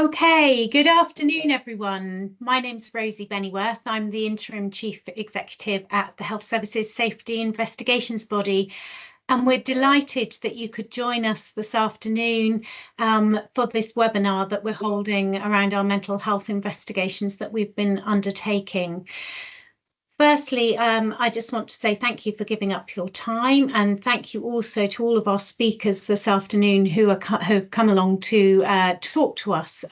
Okay, good afternoon, everyone. My name's Rosie Bennyworth. I'm the Interim Chief Executive at the Health Services Safety Investigations Body, and we're delighted that you could join us this afternoon for this webinar that we're holding around our mental health investigations that we've been undertaking. Firstly, I just want to say thank you for giving up your time, and thank you also to all of our speakers this afternoon who have come along to talk to us.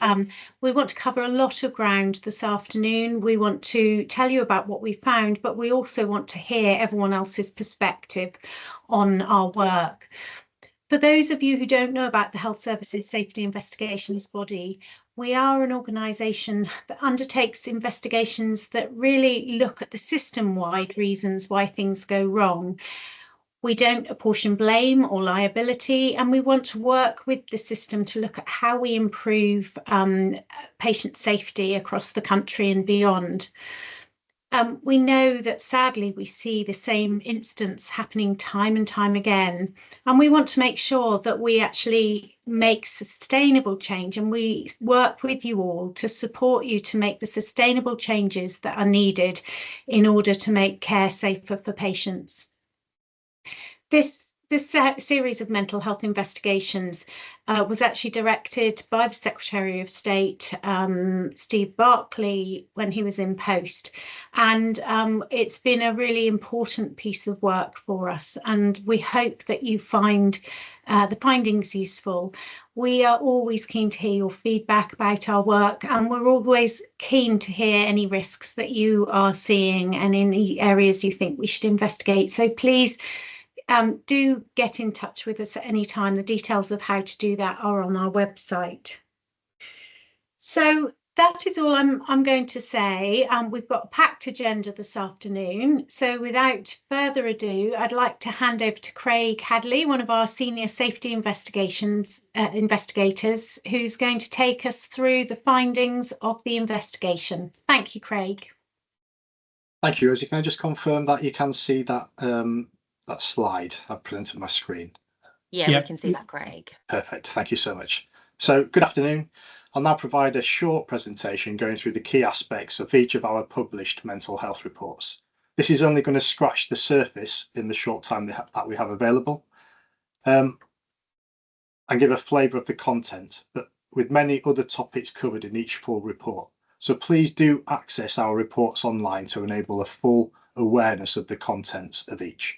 We want to cover a lot of ground this afternoon. We want to tell you about what we found, but we also want to hear everyone else's perspective on our work. For those of you who don't know about the Health Services Safety Investigations Body, we are an organisation that undertakes investigations that really look at the system-wide reasons why things go wrong. We don't apportion blame or liability, and we want to work with the system to look at how we improve patient safety across the country and beyond. We know that sadly we see the same instance happening time and time again, and we want to make sure that we actually make sustainable change, and we work with you all to support you to make the sustainable changes that are needed in order to make care safer for patients. This series of mental health investigations was actually directed by the Secretary of State, Steve Barclay, when he was in post. And it's been a really important piece of work for us. And we hope that you find the findings useful. We are always keen to hear your feedback about our work, and we're always keen to hear any risks that you are seeing and any areas you think we should investigate. So please, do get in touch with us at any time. The details of how to do that are on our website. So that is all I'm going to say. We've got a packed agenda this afternoon. So without further ado, I'd like to hand over to Craig Hadley, one of our senior safety investigators, who's going to take us through the findings of the investigation. Thank you, Craig. Thank you, Rosie. Can I just confirm that you can see that that slide I've presented on my screen? Yeah, we can see that, Craig. Perfect. Thank you so much. So good afternoon. I'll now provide a short presentation going through the key aspects of each of our published mental health reports. This is only going to scratch the surface in the short time that we have available, and give a flavour of the content, but with many other topics covered in each full report. So please do access our reports online to enable a full awareness of the contents of each.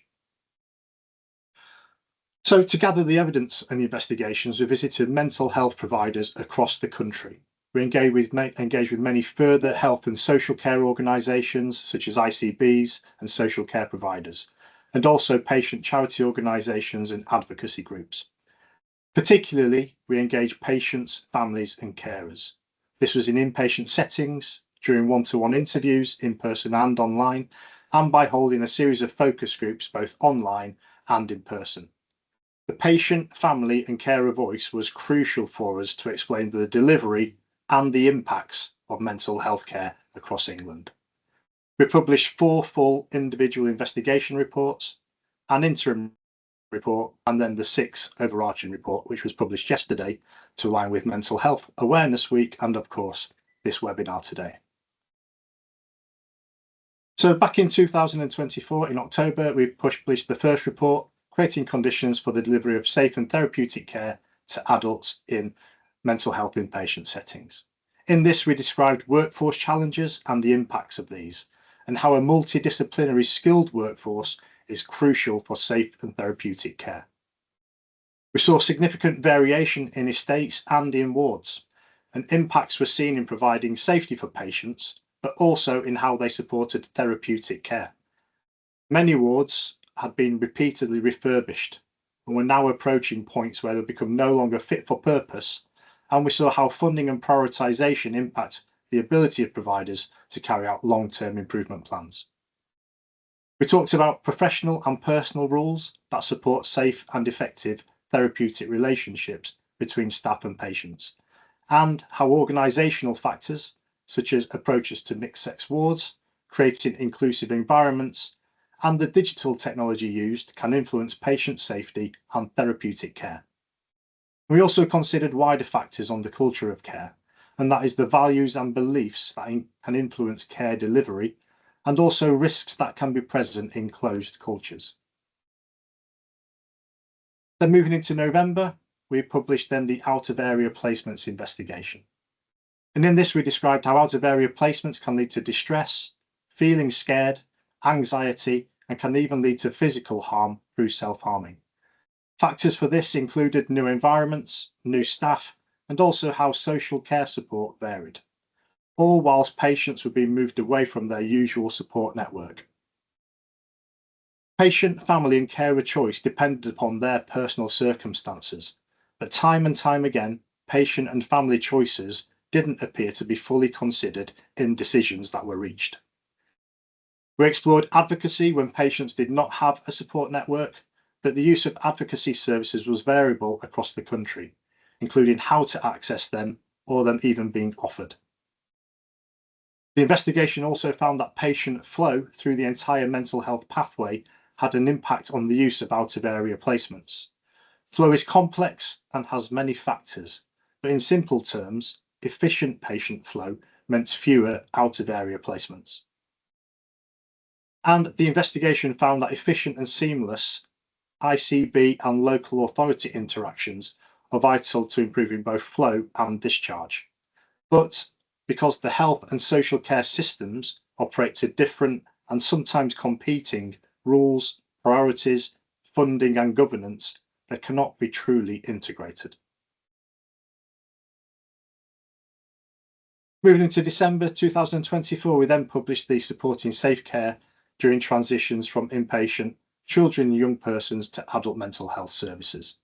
So to gather the evidence and the investigations, we visited mental health providers across the country. We engaged with many further health and social care organisations such as ICBs and social care providers, and also patient charity organisations and advocacy groups. Particularly, we engaged patients, families and carers. This was in inpatient settings, during one-to-one interviews, in person and online, and by holding a series of focus groups both online and in person. The patient, family and carer voice was crucial for us to explain the delivery and the impacts of mental health care across England. We published 4 full individual investigation reports, an interim report, and then the 6th overarching report, which was published yesterday to align with Mental Health Awareness Week and, of course, this webinar today. So back in 2024, in October, we published the first report, Creating Conditions for the Delivery of Safe and Therapeutic Care to Adults in Mental Health Inpatient Settings. In this, we described workforce challenges and the impacts of these, and how a multidisciplinary skilled workforce is crucial for safe and therapeutic care. We saw significant variation in estates and in wards, and impacts were seen in providing safety for patients, but also in how they supported therapeutic care. Many wards had been repeatedly refurbished and were now approaching points where they become no longer fit for purpose, and we saw how funding and prioritisation impact the ability of providers to carry out long-term improvement plans. We talked about professional and personal rules that support safe and effective therapeutic relationships between staff and patients, and how organisational factors such as approaches to mixed-sex wards, creating inclusive environments, and the digital technology used can influence patient safety and therapeutic care. We also considered wider factors on the culture of care and that is the values and beliefs that can influence care delivery, and also risks that can be present in closed cultures. Then moving into November, we published then the out-of-area placements investigation. And in this, we described how out-of-area placements can lead to distress, feeling scared, anxiety, and can even lead to physical harm through self-harming. Factors for this included new environments, new staff, and also how social care support varied, all whilst patients were being moved away from their usual support network. Patient, family, and carer choice depended upon their personal circumstances, but time and time again, patient and family choices didn't appear to be fully considered in decisions that were reached. We explored advocacy when patients did not have a support network, but the use of advocacy services was variable across the country, including how to access them or them even being offered. The investigation also found that patient flow through the entire mental health pathway had an impact on the use of out-of-area placements. Flow is complex and has many factors, but in simple terms, efficient patient flow meant fewer out-of-area placements. And the investigation found that efficient and seamless ICB and local authority interactions are vital to improving both flow and discharge. But because the health and social care systems operate to different and sometimes competing rules, priorities, funding and governance, they cannot be truly integrated. Moving into December 2024, we then published the Supporting Safe Care during transitions from inpatient children and young persons to adult mental health services.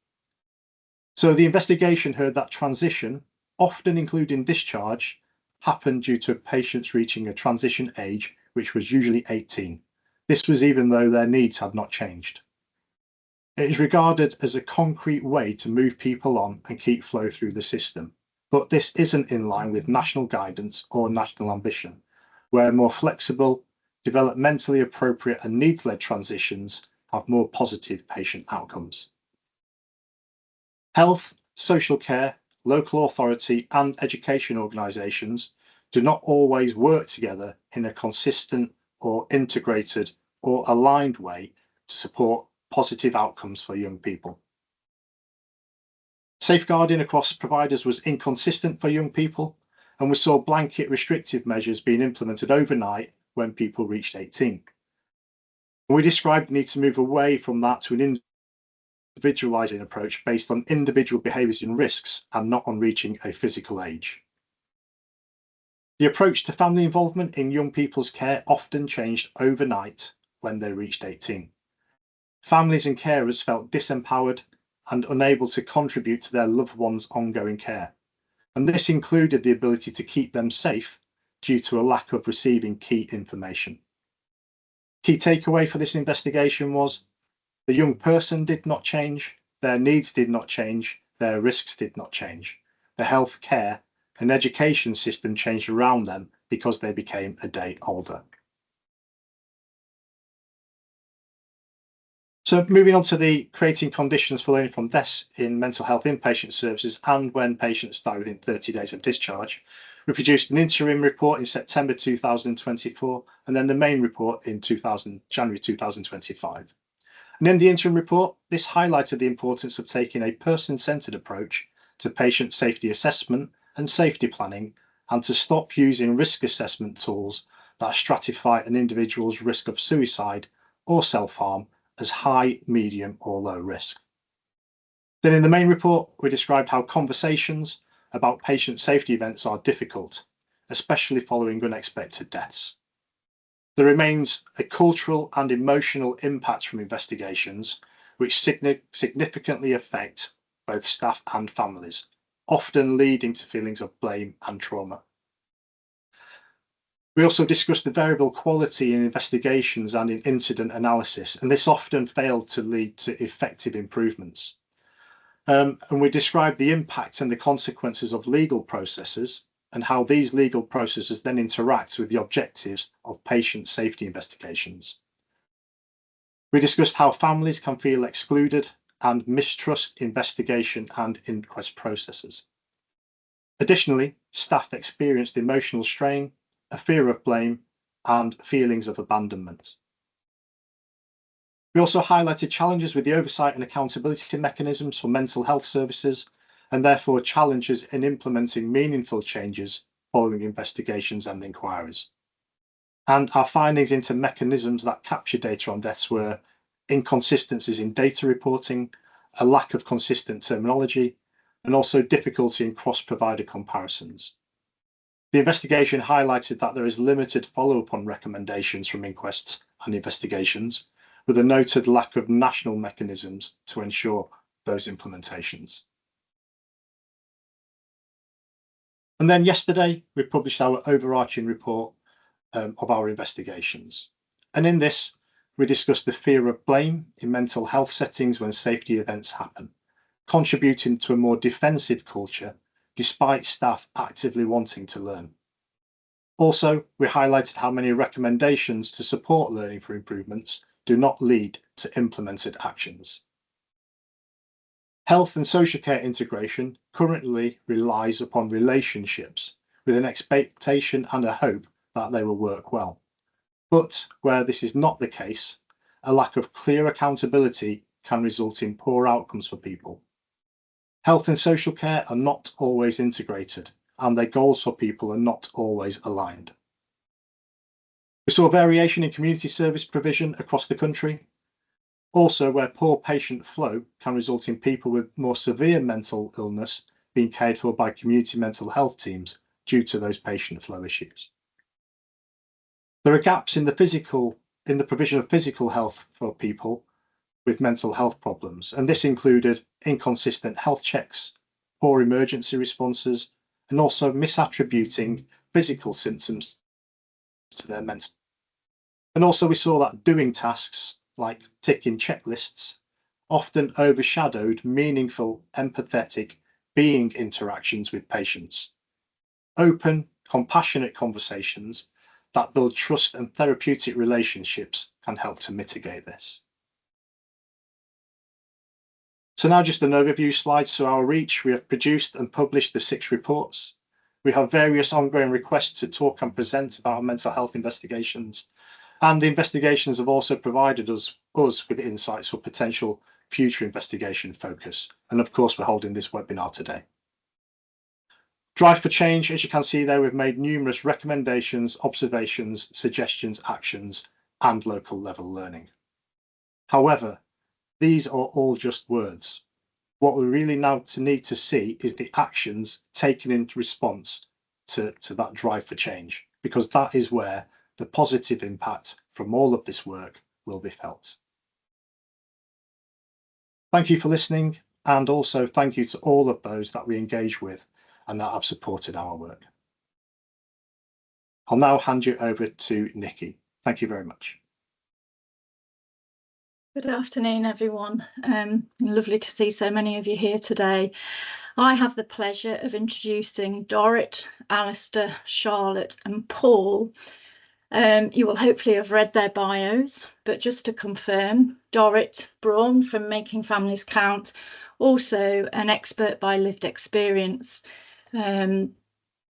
So the investigation heard that transition, often including discharge, happened due to patients reaching a transition age, which was usually 18. This was even though their needs had not changed. It is regarded as a concrete way to move people on and keep flow through the system. But this isn't in line with national guidance or national ambition, where more flexible, developmentally appropriate and needs-led transitions have more positive patient outcomes. Health, social care, local authority and education organisations do not always work together in a consistent or integrated or aligned way to support positive outcomes for young people. Safeguarding across providers was inconsistent for young people, and we saw blanket restrictive measures being implemented overnight when people reached 18. We described the need to move away from that to an individualising approach based on individual behaviours and risks and not on reaching a physical age. The approach to family involvement in young people's care often changed overnight when they reached 18. Families and carers felt disempowered and unable to contribute to their loved ones' ongoing care. And this included the ability to keep them safe due to a lack of receiving key information. Key takeaway for this investigation was the young person did not change, their needs did not change, their risks did not change. The health care and education system changed around them because they became a day older. So moving on to the creating conditions for learning from deaths in mental health inpatient services and when patients die within 30 days of discharge, we produced an interim report in September 2024 and then the main report in January 2025. And in the interim report, this highlighted the importance of taking a person-centred approach to patient safety assessment and safety planning and to stop using risk assessment tools that stratify an individual's risk of suicide or self-harm as high, medium or low risk. Then in the main report, we described how conversations about patient safety events are difficult, especially following unexpected deaths. There remains a cultural and emotional impact from investigations which significantly affect both staff and families, often leading to feelings of blame and trauma. We also discussed the variable quality in investigations and in incident analysis, and this often failed to lead to effective improvements. And we described the impact and the consequences of legal processes and how these legal processes then interact with the objectives of patient safety investigations. We discussed how families can feel excluded and mistrust investigation and inquest processes. Additionally, staff experienced emotional strain, a fear of blame, and feelings of abandonment. We also highlighted challenges with the oversight and accountability mechanisms for mental health services, and therefore challenges in implementing meaningful changes following investigations and inquiries. And our findings into mechanisms that capture data on deaths were inconsistencies in data reporting, a lack of consistent terminology, and also difficulty in cross-provider comparisons. The investigation highlighted that there is limited follow-up on recommendations from inquests and investigations, with a noted lack of national mechanisms to ensure those implementations. And then yesterday, we published our overarching report of our investigations. And in this, we discussed the fear of blame in mental health settings when safety events happen, contributing to a more defensive culture despite staff actively wanting to learn. Also, we highlighted how many recommendations to support learning for improvements do not lead to implemented actions. Health and social care integration currently relies upon relationships with an expectation and a hope that they will work well. But where this is not the case, a lack of clear accountability can result in poor outcomes for people. Health and social care are not always integrated, and their goals for people are not always aligned. We saw variation in community service provision across the country, also where poor patient flow can result in people with more severe mental illness being cared for by community mental health teams due to those patient flow issues. There are gaps in the provision of physical health for people with mental health problems, and this included inconsistent health checks, poor emergency responses, and also misattributing physical symptoms to their mental. And also we saw that doing tasks like ticking checklists often overshadowed meaningful, empathetic being interactions with patients. Open, compassionate conversations that build trust and therapeutic relationships can help to mitigate this. So now just an overview slide. So our reach, we have produced and published the 6 reports. We have various ongoing requests to talk and present about mental health investigations. And the investigations have also provided us with insights for potential future investigation focus. And of course, we're holding this webinar today. Drive for change, as you can see there, we've made numerous recommendations, observations, suggestions, actions, and local level learning. However, these are all just words. What we really now need to see is the actions taken in response to that drive for change, because that is where the positive impact from all of this work will be felt. Thank you for listening, and also thank you to all of those that we engage with and that have supported our work. I'll now hand you over to Nikki. Thank you very much. Good afternoon, everyone. Lovely to see so many of you here today. I have the pleasure of introducing Dorrit, Alistair, Charlotte and Paul. You will hopefully have read their bios, but just to confirm, Dorrit Braun from Making Families Count, also an expert by lived experience.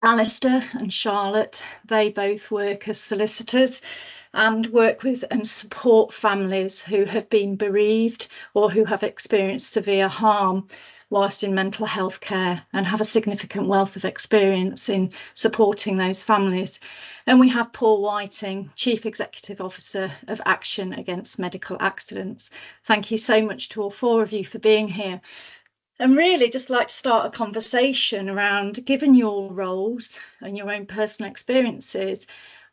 Alistair and Charlotte, they both work as solicitors and work with and support families who have been bereaved or who have experienced severe harm whilst in mental health care, and have a significant wealth of experience in supporting those families. And we have Paul Whiting, Chief Executive Officer of Action Against Medical Accidents. Thank you so much to all 4 of you for being here. And really just like to start a conversation around, given your roles and your own personal experiences,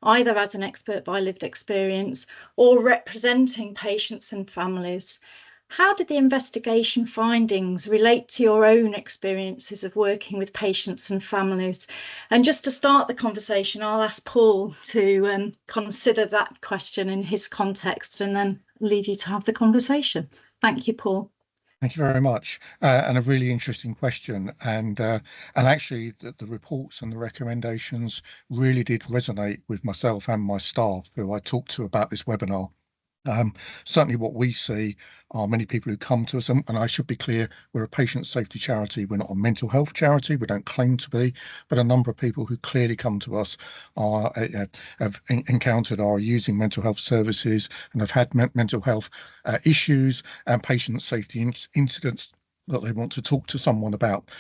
either as an expert by lived experience or representing patients and families, how did the investigation findings relate to your own experiences of working with patients and families? And just to start the conversation, I'll ask Paul to consider that question in his context and then leave you to have the conversation. Thank you, Paul. Thank you very much, and a really interesting question. And actually, the reports and the recommendations really did resonate with myself and my staff, who I talked to about this webinar. Certainly what we see are many people who come to us, and I should be clear, we're a patient safety charity, we're not a mental health charity, we don't claim to be, but a number of people who clearly come to us are have encountered or are using mental health services and have had mental health issues and patient safety incidents that they want to talk to someone about.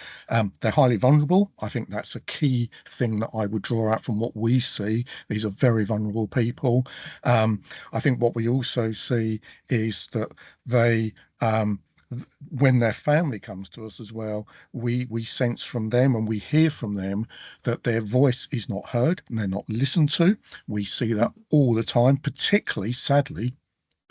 They're highly vulnerable. I think that's a key thing that I would draw out from what we see. These are very vulnerable people. I think what we also see is that they when their family comes to us as well, we sense from them and we hear from them that their voice is not heard and they're not listened to. We see that all the time, particularly, sadly,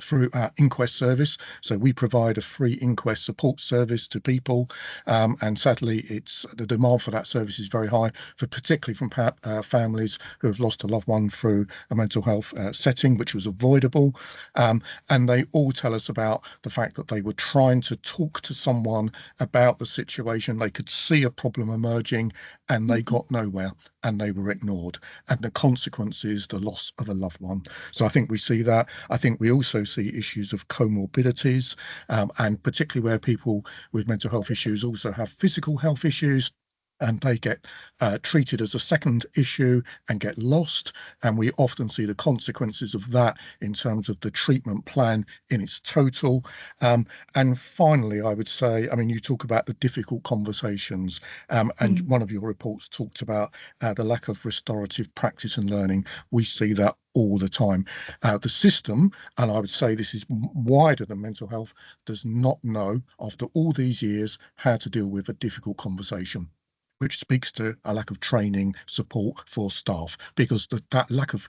through our inquest service. So we provide a free inquest support service to people, and sadly it's the demand for that service is very high, for particularly from families who have lost a loved one through a mental health setting which was avoidable, and they all tell us about the fact that they were trying to talk to someone about the situation. They could see a problem emerging and they got nowhere and they were ignored, and the consequence is the loss of a loved one. So I think we see that. I think we also see issues of comorbidities, and particularly where people with mental health issues also have physical health issues, and they get treated as a second issue and get lost. And we often see the consequences of that in terms of the treatment plan in its total. And finally, I would say, I mean, you talk about the difficult conversations, and one of your reports talked about the lack of restorative practice and learning. We see that all the time. The system, and I would say this is wider than mental health, does not know, after all these years, how to deal with a difficult conversation, which speaks to a lack of training support for staff, because that lack of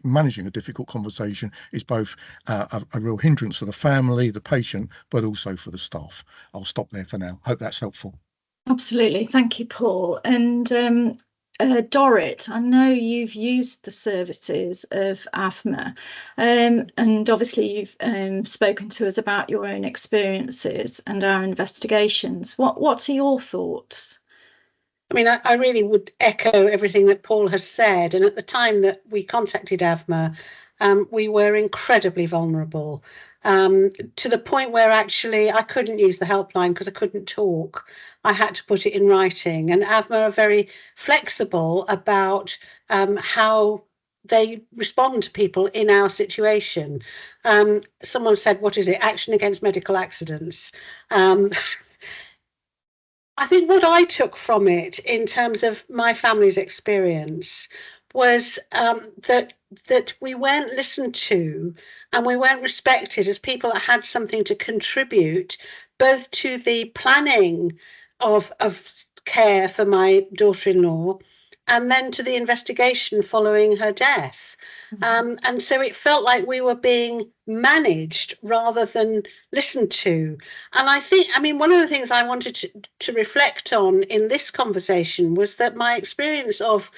managing a difficult conversation is both a real hindrance for the family, the patient, but also for the staff. I'll stop there for now. Hope that's helpful. Absolutely. Thank you, Paul. And Dorrit, I know you've used the services of AFMA, and obviously you've spoken to us about your own experiences and our investigations. What are your thoughts? I mean, I really would echo everything that Paul has said. And at the time that we contacted AFMA, we were incredibly vulnerable, to the point where actually I couldn't use the helpline because I couldn't talk. I had to put it in writing. And AFMA are very flexible about how they respond to people in our situation. Someone said, what is it? Action against medical accidents. I think what I took from it in terms of my family's experience was that we weren't listened to and we weren't respected as people that had something to contribute, both to the planning of care for my daughter-in-law and then to the investigation following her death. And so it felt like we were being managed rather than listened to. And I mean, one of the things I wanted to reflect on in this conversation was that my experience of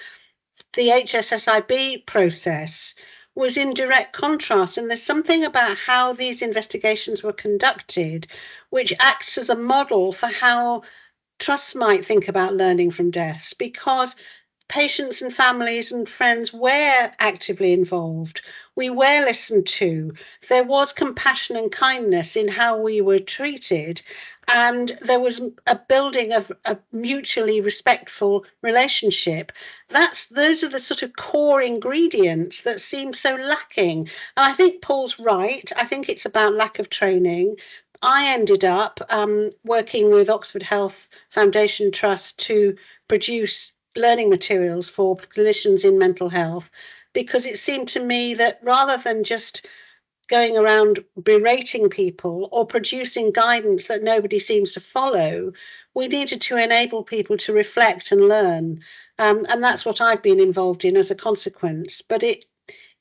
the HSSIB process was in direct contrast. And there's something about how these investigations were conducted, which acts as a model for how trusts might think about learning from deaths, because patients and families and friends were actively involved. We were listened to. There was compassion and kindness in how we were treated. And there was a building of a mutually respectful relationship. Those are the sort of core ingredients that seem so lacking. And I think Paul's right. I think it's about lack of training. I ended up working with Oxford Health Foundation Trust to produce learning materials for clinicians in mental health, because it seemed to me that rather than just going around berating people or producing guidance that nobody seems to follow, we needed to enable people to reflect and learn. And that's what I've been involved in as a consequence. But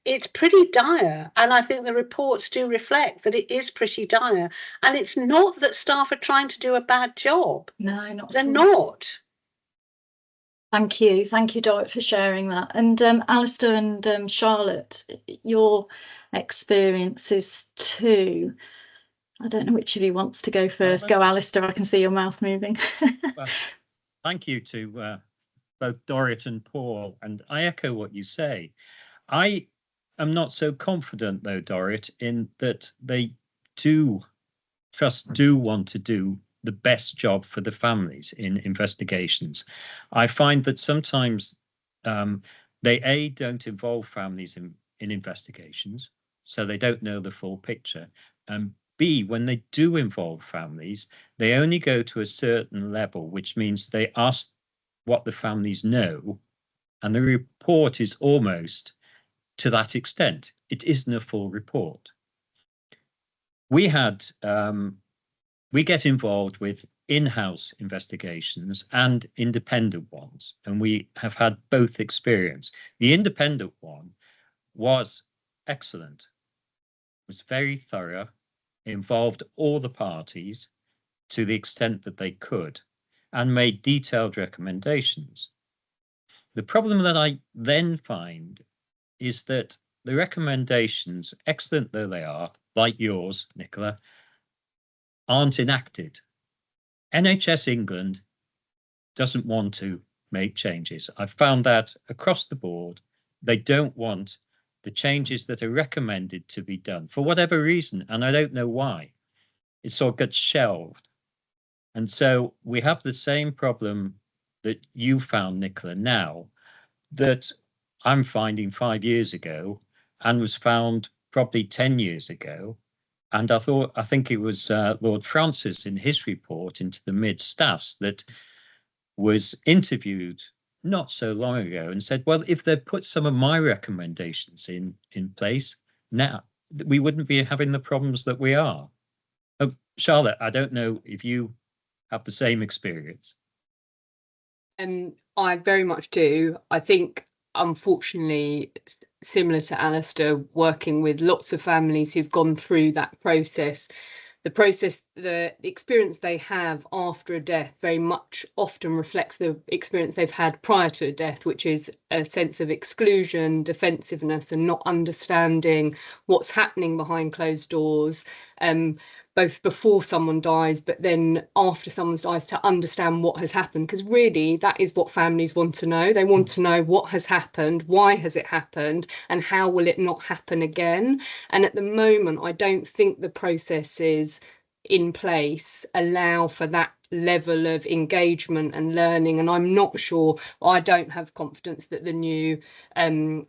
it's pretty dire. And I think the reports do reflect that it is pretty dire. And it's not that staff are trying to do a bad job. No, not They're not. Thank you, Dorrit, for sharing that. And Alistair and Charlotte, your experiences too. I don't know which of you wants to go first. Go, Alistair. I can see your mouth moving. Well, thank you to both Dorrit and Paul, and I echo what you say. I am not so confident, though, Dorrit, in that trusts do want to do the best job for the families in investigations. I find that sometimes they don't involve families in investigations, so they don't know the full picture. And B, when they do involve families, they only go to a certain level, which means they ask what the families know, and the report is almost to that extent. It isn't a full report. We get involved with in-house investigations and independent ones, and we have had both experience. The independent one was excellent, was very thorough, involved all the parties to the extent that they could, and made detailed recommendations. The problem that I then find is that the recommendations, excellent though they are, like yours, Nicola, aren't enacted. NHS England doesn't want to make changes. I've found that across the board. They don't want the changes that are recommended to be done for whatever reason, and I don't know why. It sort of gets shelved. And so we have the same problem that you found, Nicola, now, that I'm finding 5 years ago and was found probably 10 years ago. And I think it was Lord Francis in his report into the mid-staffs that was interviewed not so long ago and said, well, if they'd put some of my recommendations in place now, we wouldn't be having the problems that we are. Oh, Charlotte, I don't know if you have the same experience. I very much do. I think, unfortunately, similar to Alistair, working with lots of families who've gone through that process, the experience they have after a death very much often reflects the experience they've had prior to a death, which is a sense of exclusion, defensiveness, and not understanding what's happening behind closed doors, both before someone dies, but then after someone dies, to understand what has happened. Because really, that is what families want to know. They want to know what has happened, why has it happened, and how will it not happen again. And at the moment, I don't think the processes in place allow for that level of engagement and learning, and I'm not sure, I don't have confidence that the new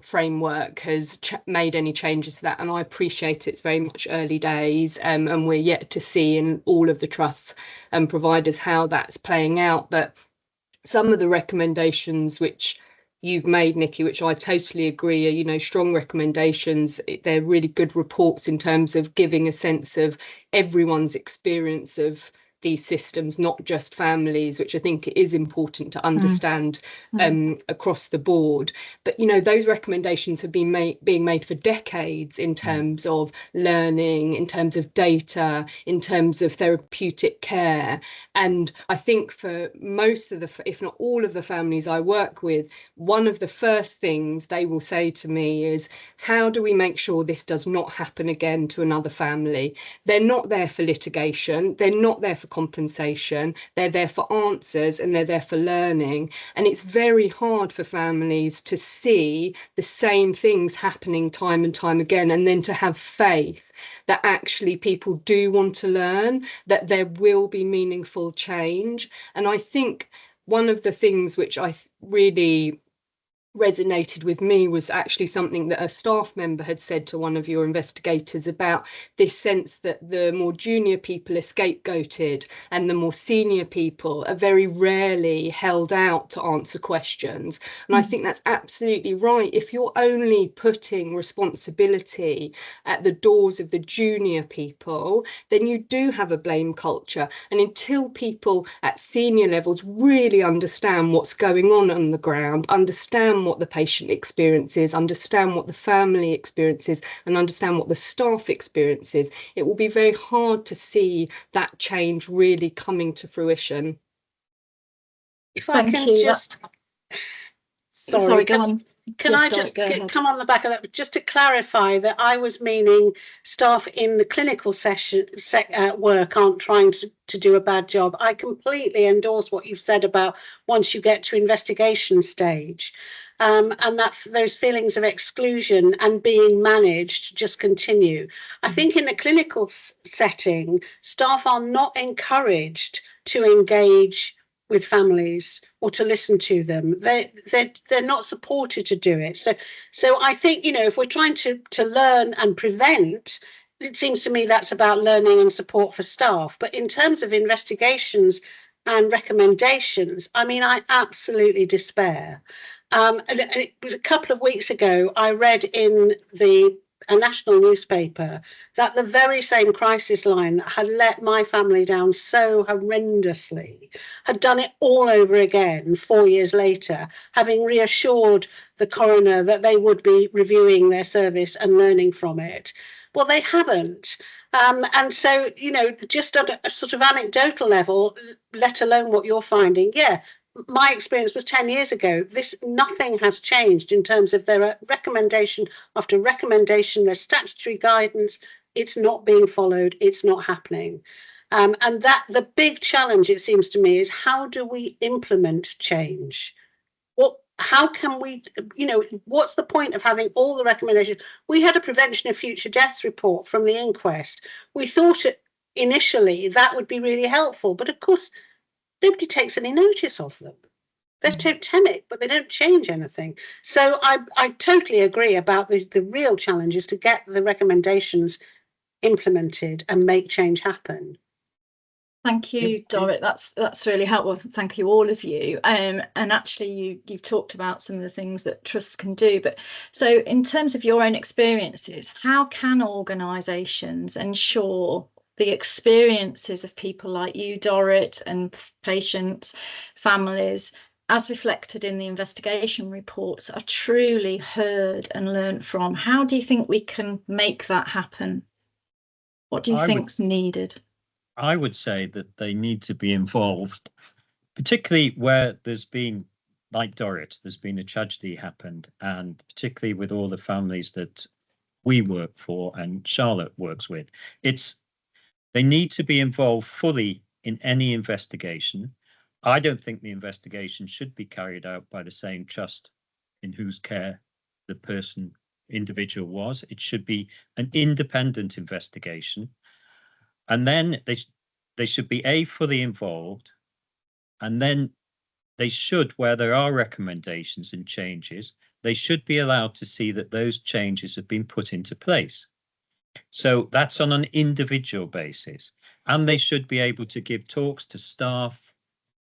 framework has made any changes to that, and I appreciate it's very much early days, and we're yet to see in all of the trusts and providers how that's playing out. But some of the recommendations which you've made, Nikki, which I totally agree are, you know, strong recommendations. They're really good reports in terms of giving a sense of everyone's experience of these systems, not just families, which I think is important to understand across the board. But, you know, those recommendations have been being made for decades in terms of learning, in terms of data, in terms of therapeutic care. And I think for most of the, if not all of the families I work with, one of the first things they will say to me is, how do we make sure this does not happen again to another family? They're not there for litigation. They're not there for compensation. They're there for answers, and they're there for learning. And it's very hard for families to see the same things happening time and time again, and then to have faith that actually people do want to learn, that there will be meaningful change. And I think one of the things which I really resonated with me was actually something that a staff member had said to one of your investigators about this sense that the more junior people are scapegoated and the more senior people are very rarely held out to answer questions. And I think that's absolutely right. If you're only putting responsibility at the doors of the junior people, then you do have a blame culture. And until people at senior levels really understand what's going on the ground, understand what the patient experiences, understand what the family experiences, and understand what the staff experiences, it will be very hard to see that change really coming to fruition. If I can just, sorry, go on. Can I just come on the back of that, just to clarify that I was meaning staff in the clinical work aren't trying to do a bad job. I completely endorse what you've said about once you get to investigation stage. and that those feelings of exclusion and being managed just continue. I think in a clinical setting, staff are not encouraged to engage with families or to listen to them. They're not supported to do it. So I think, you know, if we're trying to learn and prevent, it seems to me that's about learning and support for staff. But in terms of investigations and recommendations, I mean, I absolutely despair. And it was a couple of weeks ago, I read in a national newspaper that the very same crisis line that had let my family down so horrendously had done it all over again 4 years later, having reassured the coroner that they would be reviewing their service and learning from it. Well, they haven't. And so, you know, just at a sort of anecdotal level, let alone what you're finding, yeah, my experience was 10 years ago. Nothing has changed in terms of their recommendation after recommendation, their statutory guidance. It's not being followed. It's not happening. And that the big challenge, it seems to me, is how do we implement change? How can we, you know, what's the point of having all the recommendations? We had a prevention of future deaths report from the inquest. We thought initially that would be really helpful, but of course, nobody takes any notice of them. They're totemic, but they don't change anything. So I totally agree about the real challenge is to get the recommendations implemented and make change happen. Thank you, Dorrit. That's really helpful. Thank you, all of you. And actually, you've talked about some of the things that trusts can do. But so, in terms of your own experiences, how can organisations ensure the experiences of people like you, Dorrit, and patients, families, as reflected in the investigation reports, are truly heard and learned from? How do you think we can make that happen? What do you think's needed? I would say that they need to be involved, particularly where there's been, like Dorrit, there's been a tragedy happened, and particularly with all the families that we work for and Charlotte works with. They need to be involved fully in any investigation. I don't think the investigation should be carried out by the same trust in whose care the individual was. It should be an independent investigation. And then they should be fully involved, and then they should, where there are recommendations and changes, they should be allowed to see that those changes have been put into place. So that's on an individual basis, and they should be able to give talks to staff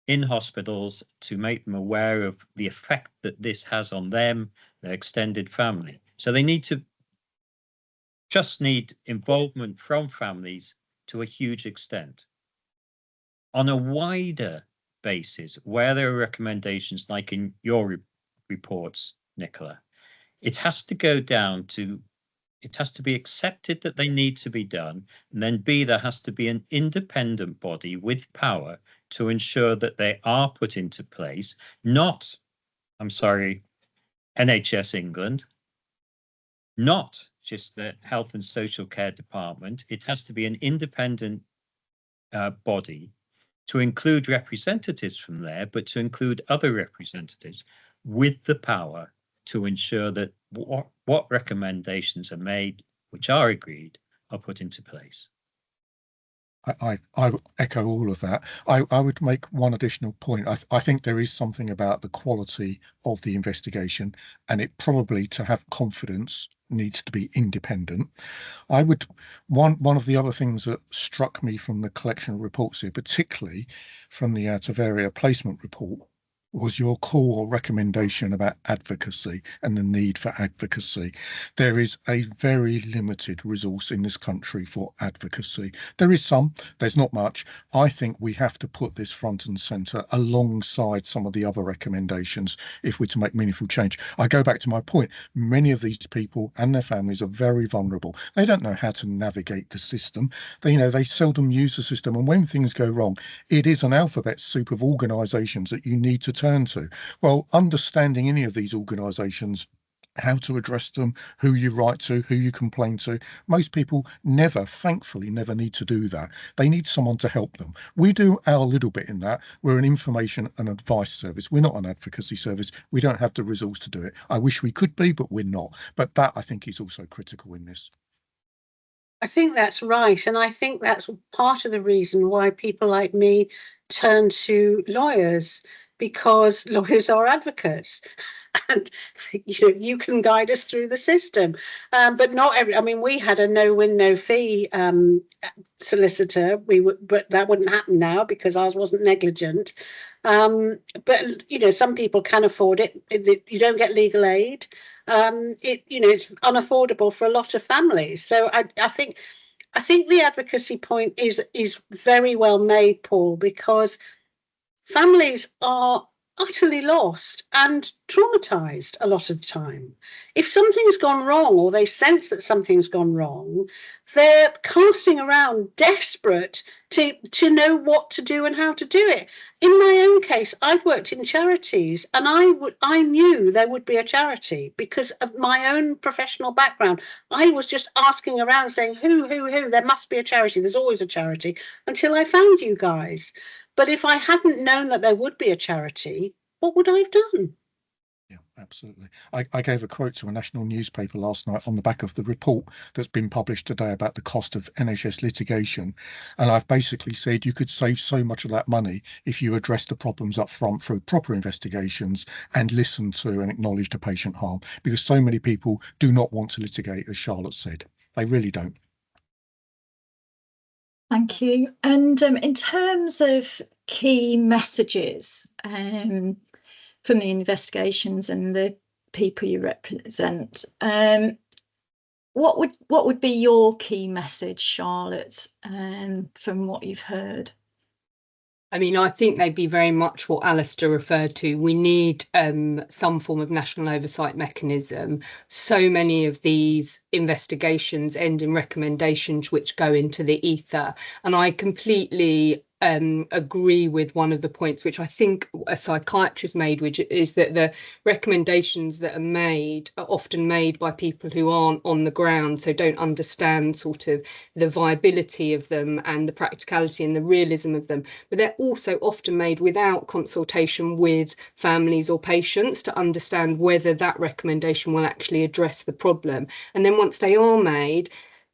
in hospitals to make them aware of the effect that this has on them, their extended family. So they need involvement from families to a huge extent. On a wider basis, where there are recommendations like in your reports, Nicola, it has to go down to, it has to be accepted that they need to be done, and then B, there has to be an independent body with power to ensure that they are put into place, not, I'm sorry, NHS England, not just the Health and Social Care Department. It has to be an independent body to include representatives from there, but to include other representatives with the power to ensure that what recommendations are made, which are agreed, are put into place. I echo all of that. I would make one additional point. I think there is something about the quality of the investigation, and it probably, to have confidence, needs to be independent. One of the other things that struck me from the collection of reports here, particularly from the out of area placement report, was your call or recommendation about advocacy and the need for advocacy. There is a very limited resource in this country for advocacy. There is some, there's not much. I think we have to put this front and centre alongside some of the other recommendations if we're to make meaningful change. I go back to my point. Many of these people and their families are very vulnerable. They don't know how to navigate the system. They seldom use the system. And when things go wrong, it is an alphabet soup of organisations that you need to turn to. Well, understanding any of these organisations how to address them, who you write to, who you complain to. Most people never, thankfully, never need to do that. They need someone to help them. We do our little bit in that. We're an information and advice service. We're not an advocacy service. We don't have the resource to do it. I wish we could be, but we're not. But that, I think, is also critical in this. I think that's right. And I think that's part of the reason why people like me turn to lawyers, because lawyers are advocates. And you can guide us through the system, but not every. I mean, we had a no win no fee solicitor. But that wouldn't happen now because ours wasn't negligent. But some people can afford it. You don't get legal aid. It's unaffordable for a lot of families. So I think the advocacy point is very well made, Paul, because families are utterly lost and traumatized a lot of the time. If something's gone wrong, or they sense that something's gone wrong, they're casting around desperate to know what to do and how to do it. In my own case, I've worked in charities, and I knew there would be a charity because of my own professional background. I was just asking around saying, who, there must be a charity. There's always a charity, until I found you guys. But if I hadn't known that there would be a charity, what would I have done? Yeah, absolutely. I gave a quote to a national newspaper last night on the back of the report that's been published today about the cost of NHS litigation. And I've basically said you could save so much of that money if you address the problems up front through proper investigations and listen to and acknowledge the patient harm, because so many people do not want to litigate, as Charlotte said. They really don't. Thank you. And in terms of key messages from the investigations and the people you represent, what would be your key message, Charlotte, from what you've heard? I mean, I think they'd be very much what Alistair referred to. We need some form of national oversight mechanism. So many of these investigations end in recommendations which go into the ether. And I completely agree with one of the points which I think a psychiatrist made, which is that the recommendations that are made are often made by people who aren't on the ground, so don't understand sort of the viability of them and the practicality and the realism of them. But they're also often made without consultation with families or patients to understand whether that recommendation will actually address the problem. And then once they are made,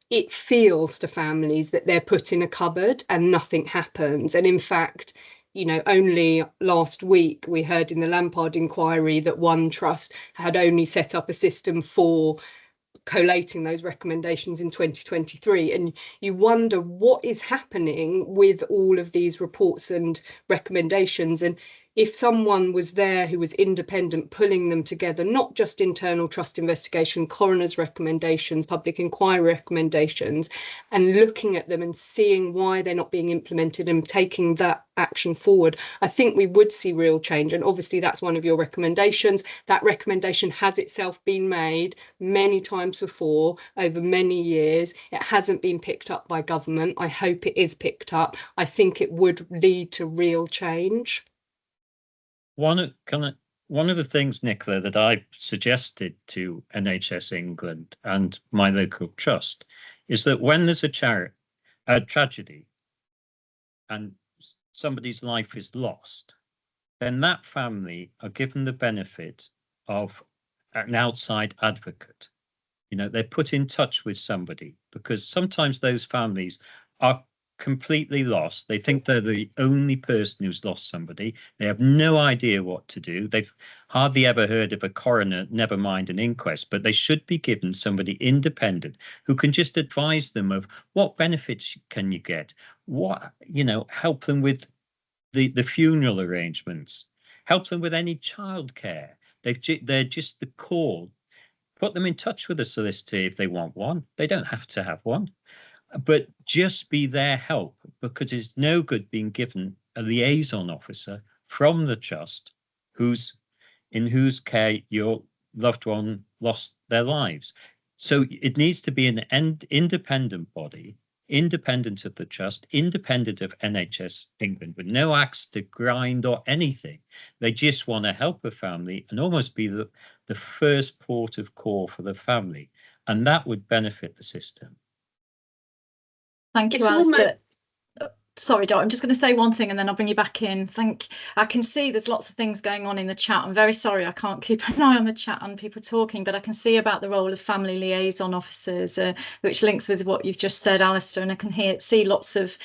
it feels to families that they're put in a cupboard and nothing happens. And in fact, only last week we heard in the Lampard inquiry that one trust had only set up a system for collating those recommendations in 2023. And you wonder what is happening with all of these reports and recommendations. And if someone was there who was independent, pulling them together, not just internal trust investigation, coroner's recommendations, public inquiry recommendations, and looking at them and seeing why they're not being implemented and taking that action forward, I think we would see real change. And obviously that's one of your recommendations. That recommendation has itself been made many times before over many years. It hasn't been picked up by government. I hope it is picked up. I think it would lead to real change. One of the things, Nicola, that I suggested to NHS England and my local trust is that when there's a tragedy and somebody's life is lost, then that family are given the benefit of an outside advocate. They're put in touch with somebody, because sometimes those families are completely lost. They think they're the only person who's lost somebody. They have no idea what to do. They've hardly ever heard of a coroner, never mind an inquest, but they should be given somebody independent who can just advise them of what benefits can you get, help them with the funeral arrangements, help them with any childcare. They're just the call. Put them in touch with a solicitor if they want one. They don't have to have one. But just be their help, because it's no good being given a liaison officer from the trust in whose care your loved one lost their lives. So it needs to be an independent body independent of the trust, independent of NHS England, with no axe to grind or anything. They just want to help a family and almost be the first port of call for the family. And that would benefit the system. Thank you, Alistair. Sorry, Dot, I'm just going to say one thing and then I'll bring you back in. I can see there's lots of things going on in the chat. I'm very sorry I can't keep an eye on the chat and people talking, but I can see about the role of family liaison officers, which links with what you've just said, Alistair, and I can see lots of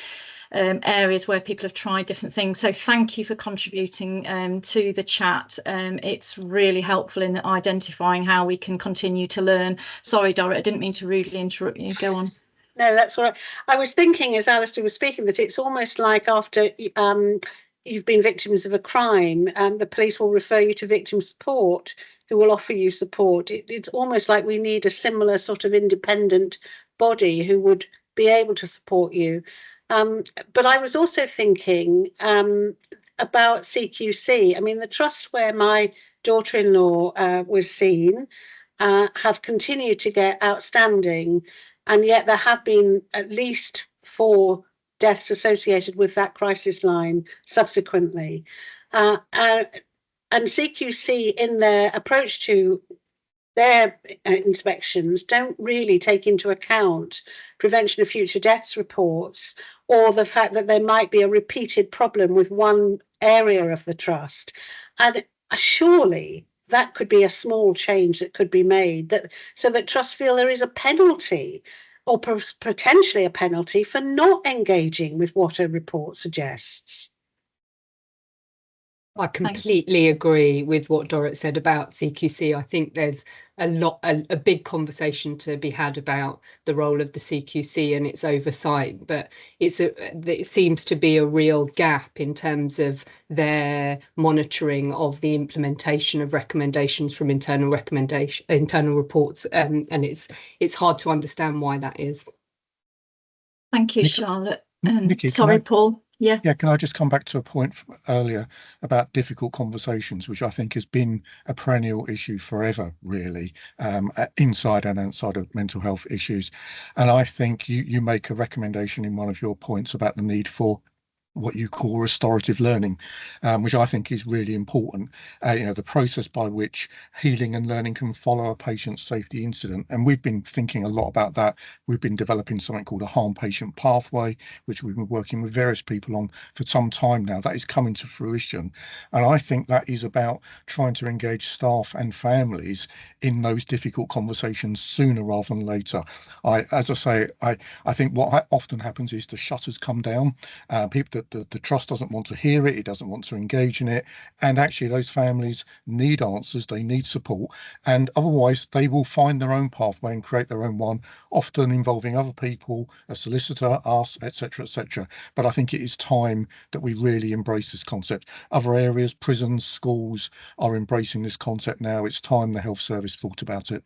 areas where people have tried different things. So thank you for contributing to the chat. It's really helpful in identifying how we can continue to learn. Sorry, Dorrit, I didn't mean to rudely interrupt you. Go on. No, that's all right. I was thinking as Alistair was speaking that it's almost like after you've been victims of a crime, the police will refer you to victim support, who will offer you support. It's almost like we need a similar sort of independent body who would be able to support you. But I was also thinking about CQC. I mean, the trust where my daughter-in-law was seen have continued to get outstanding, and yet there have been at least 4 deaths associated with that crisis line subsequently. And CQC, in their approach to their inspections, don't really take into account prevention of future deaths reports, or the fact that there might be a repeated problem with one area of the trust. And surely that could be a small change that could be made, so that trusts feel there is a penalty, or potentially a penalty, for not engaging with what a report suggests. I completely agree with what Dorrit said about CQC. I think there's a big conversation to be had about the role of the CQC and its oversight, but it seems to be a real gap in terms of their monitoring of the implementation of recommendations from internal reports, and it's hard to understand why that is. Thank you, Charlotte. Nikki, sorry, Paul. Yeah, can I just come back to a point from earlier about difficult conversations, which I think has been a perennial issue forever, really, inside and outside of mental health issues. And I think you make a recommendation in one of your points about the need for what you call restorative learning, which I think is really important. The process by which healing and learning can follow a patient's safety incident. And we've been thinking a lot about that. We've been developing something called a harm patient pathway, which we've been working with various people on for some time now. That is coming to fruition. And I think that is about trying to engage staff and families in those difficult conversations sooner rather than later. I think what often happens is the shutters come down. The trust doesn't want to hear it doesn't want to engage in it, and actually those families need answers, they need support, and otherwise they will find their own pathway and create their own one, often involving other people, a solicitor, us, etc., etc. But I think it is time that we really embrace this concept. Other areas, prisons, schools, are embracing this concept now. It's time the health service thought about it.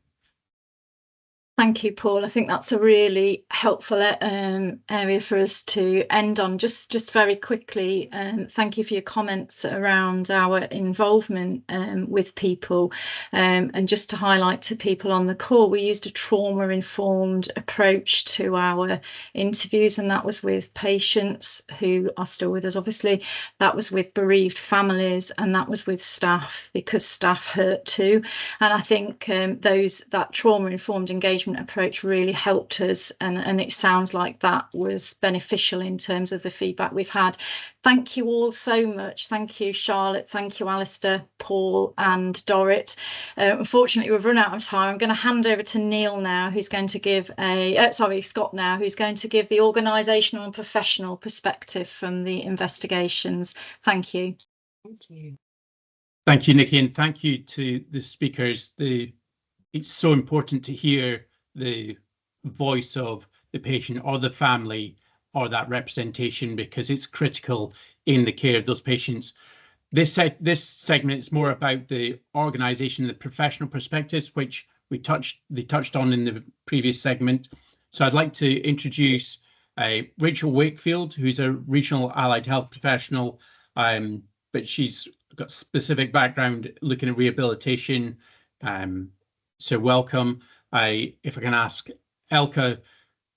Thank you, Paul. I think that's a really helpful area for us to end on. Just very quickly, thank you for your comments around our involvement with people. And just to highlight to people on the call, we used a trauma-informed approach to our interviews, and that was with patients who are still with us, obviously. That was with bereaved families, and that was with staff, because staff hurt too. And I think that trauma-informed engagement approach really helped us, and it sounds like that was beneficial in terms of the feedback we've had. Thank you all so much. Thank you, Charlotte. Thank you, Alistair, Paul and Dorrit. Unfortunately, we've run out of time. I'm going to hand over to Neil now, who's going to give Scott now, who's going to give the organisational and professional perspective from the investigations. Thank you. Thank you. Thank you, Nikki, and thank you to the speakers. It's so important to hear the voice of the patient or the family or that representation, because it's critical in the care of those patients. This segment is more about the organisation, the professional perspectives, which they touched on in the previous segment. So I'd like to introduce Rachel Wakefield, who's a regional allied health professional, but she's got specific background looking at rehabilitation. So welcome. If I can ask Elka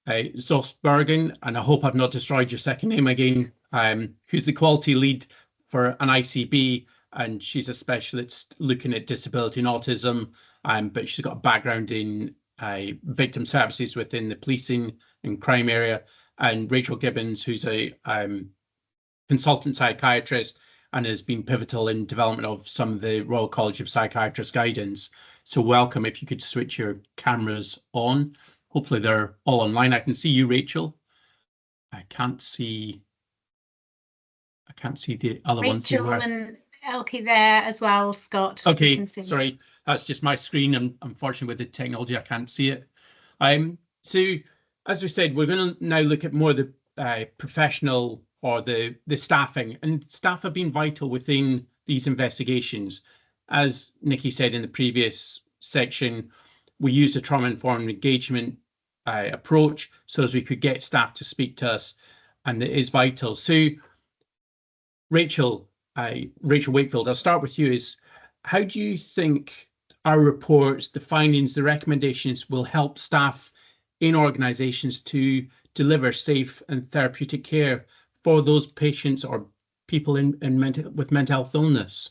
Zosbergen, and I hope I've not destroyed your second name again, who's the quality lead for an ICB, and she's a specialist looking at disability and autism, but she's got a background in victim services within the policing and crime area, and Rachel Gibbons, who's a consultant psychiatrist and has been pivotal in development of some of the Royal College of Psychiatrists guidance. So welcome. If you could switch your cameras on. Hopefully they're all online. I can see you, Rachel. I can't see the other ones. Rachel and Elke there as well, Scott. Okay, sorry, that's just my screen, and unfortunately with the technology I can't see it. So as we said, we're going to now look at more of the professional or the staffing, and staff have been vital within these investigations. As Nikki said in the previous section, we used a trauma-informed engagement approach so as we could get staff to speak to us, and it is vital. So Rachel Wakefield, I'll start with you. How do you think our reports, the findings, the recommendations will help staff in organisations to deliver safe and therapeutic care for those patients or people with mental health illness?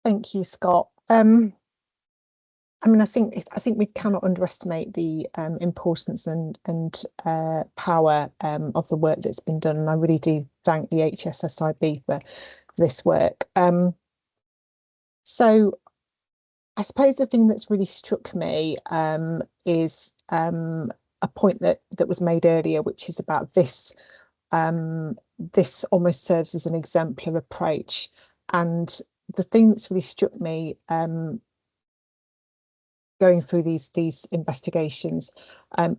Thank you, Scott. I mean, I think we cannot underestimate the importance and power of the work that's been done, and I really do thank the HSSIB for this work. So I suppose the thing that's really struck me is a point that was made earlier, which is about this. This almost serves as an exemplar approach, and the thing that's really struck me going through these investigations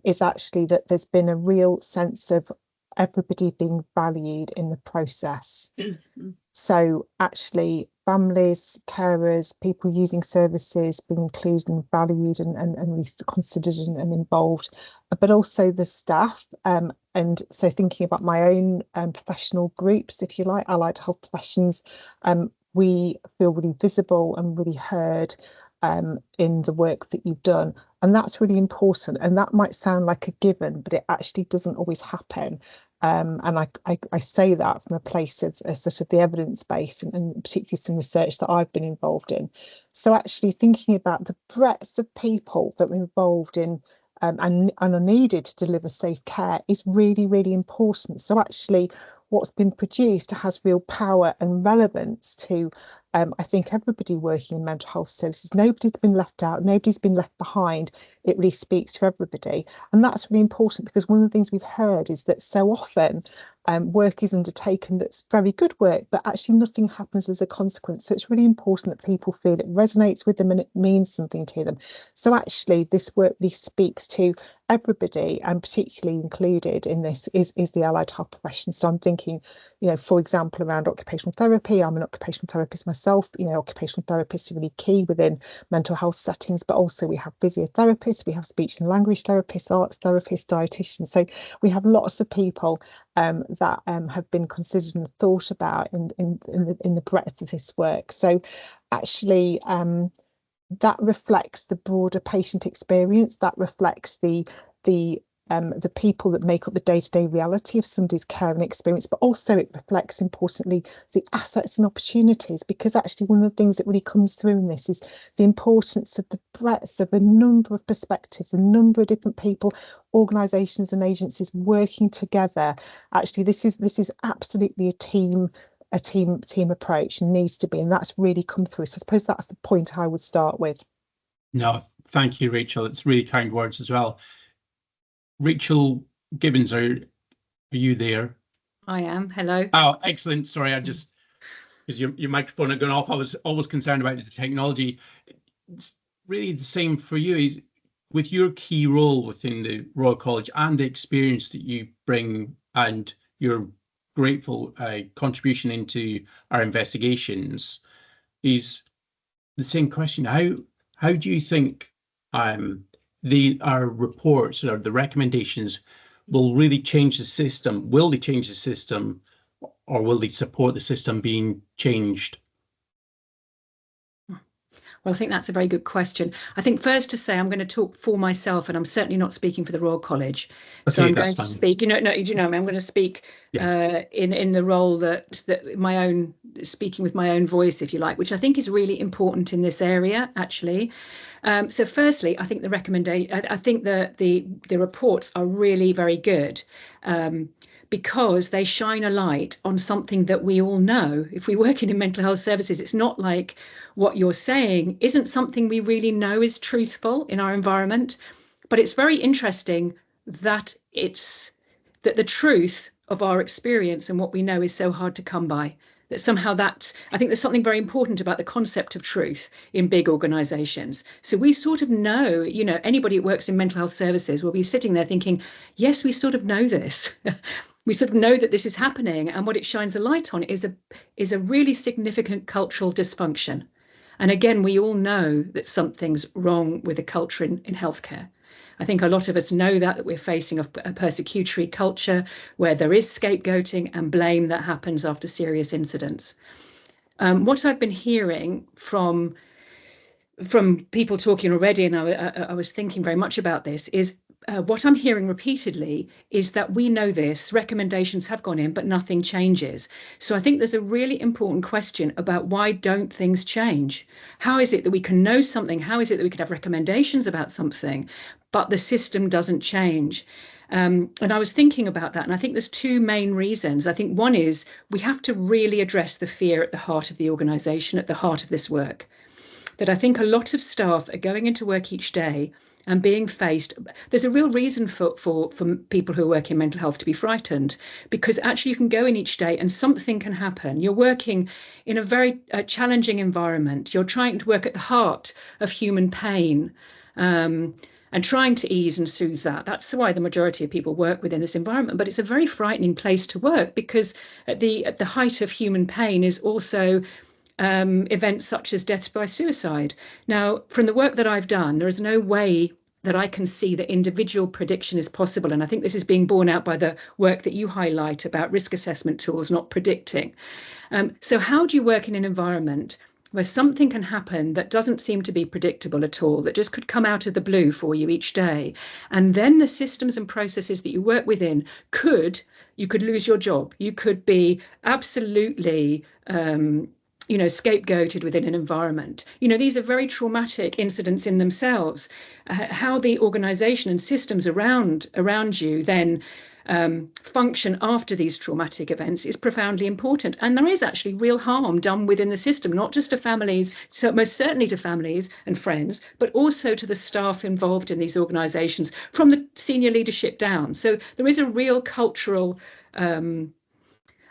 is actually that there's been a real sense of everybody being valued in the process. So actually families, carers, people using services being included and valued and really considered and involved, but also the staff. And so thinking about my own professional groups, if you like, allied health professions, we feel really visible and really heard in the work that you've done, and that's really important. And that might sound like a given, but it actually doesn't always happen. And I say that from a place of sort of the evidence base and particularly some research that I've been involved in. So actually thinking about the breadth of people that were involved in and are needed to deliver safe care is really, really important. So actually what's been produced has real power and relevance to I think everybody working in mental health services. Nobody's been left out, nobody's been left behind. It really speaks to everybody, and that's really important, because one of the things we've heard is that so often work is undertaken that's very good work, but actually nothing happens as a consequence. So it's really important that people feel it resonates with them and it means something to them. So actually this work really speaks to everybody, and particularly included in this is the allied health profession. So I'm thinking, you know, for example, around occupational therapy. I'm an occupational therapist myself. You know, occupational therapists are really key within mental health settings, but also we have physiotherapists, we have speech and language therapists, arts therapists, dietitians. So we have lots of people that have been considered and thought about in the breadth of this work. So actually that reflects the broader patient experience, that reflects the people that make up the day-to-day reality of somebody's care and experience, but also it reflects, importantly, the assets and opportunities, because actually one of the things that really comes through in this is the importance of the breadth of a number of perspectives, a number of different people, organisations and agencies working together. Actually, this is absolutely a team approach, and needs to be, and that's really come through. So I suppose that's the point I would start with. No, thank you, Rachel. It's really kind words as well. Rachel Gibbons, are you there? I am. Hello. Oh, excellent. Sorry, I just, because your microphone had gone off, I was always concerned about the technology. It's really the same for you. Is with your key role within the Royal College and the experience that you bring and your grateful contribution into our investigations, is the same question. How do you think our reports or the recommendations will really change the system? Will they change the system, or will they support the system being changed? Well, I think that's a very good question. I think first to say I'm going to talk for myself, and I'm certainly not speaking for the Royal College. So I'm going to speak, I'm going to speak in the role that my own, speaking with my own voice, if you like, which I think is really important in this area, actually. So firstly, I think the recommendation, I think the reports are really very good. Because they shine a light on something that we all know. If we work in mental health services, it's not like what you're saying isn't something we really know is truthful in our environment. But it's very interesting that that the truth of our experience and what we know is so hard to come by. That somehow I think there's something very important about the concept of truth in big organizations. So we sort of know, anybody who works in mental health services will be sitting there thinking, yes, we sort of know this. We sort of know that this is happening, and what it shines a light on is a really significant cultural dysfunction. And again, we all know that something's wrong with the culture in healthcare. I think a lot of us know that we're facing a persecutory culture where there is scapegoating and blame that happens after serious incidents. What I've been hearing from people talking already, and I was thinking very much about this, is what I'm hearing repeatedly is that we know this, recommendations have gone in, but nothing changes. So I think there's a really important question about why don't things change? How is it that we can know something? How is it that we could have recommendations about something, but the system doesn't change? And I was thinking about that, and I think there's two main reasons. I think one is we have to really address the fear at the heart of the organisation, at the heart of this work. That I think a lot of staff are going into work each day and being faced, there's a real reason for people who work in mental health to be frightened, because actually you can go in each day and something can happen. You're working in a very challenging environment. You're trying to work at the heart of human pain and trying to ease and soothe that. That's why the majority of people work within this environment. But it's a very frightening place to work, because at the height of human pain is also events such as death by suicide. Now, from the work that I've done, there is no way that I can see that individual prediction is possible. And I think this is being borne out by the work that you highlight about risk assessment tools not predicting. So how do you work in an environment where something can happen that doesn't seem to be predictable at all, that just could come out of the blue for you each day? And then the systems and processes that you work within you could lose your job. You could be absolutely scapegoated within an environment. These are very traumatic incidents in themselves. How the organisation and systems around you then function after these traumatic events is profoundly important. And there is actually real harm done within the system, not just to families, so most certainly to families and friends, but also to the staff involved in these organisations from the senior leadership down. So there is a real cultural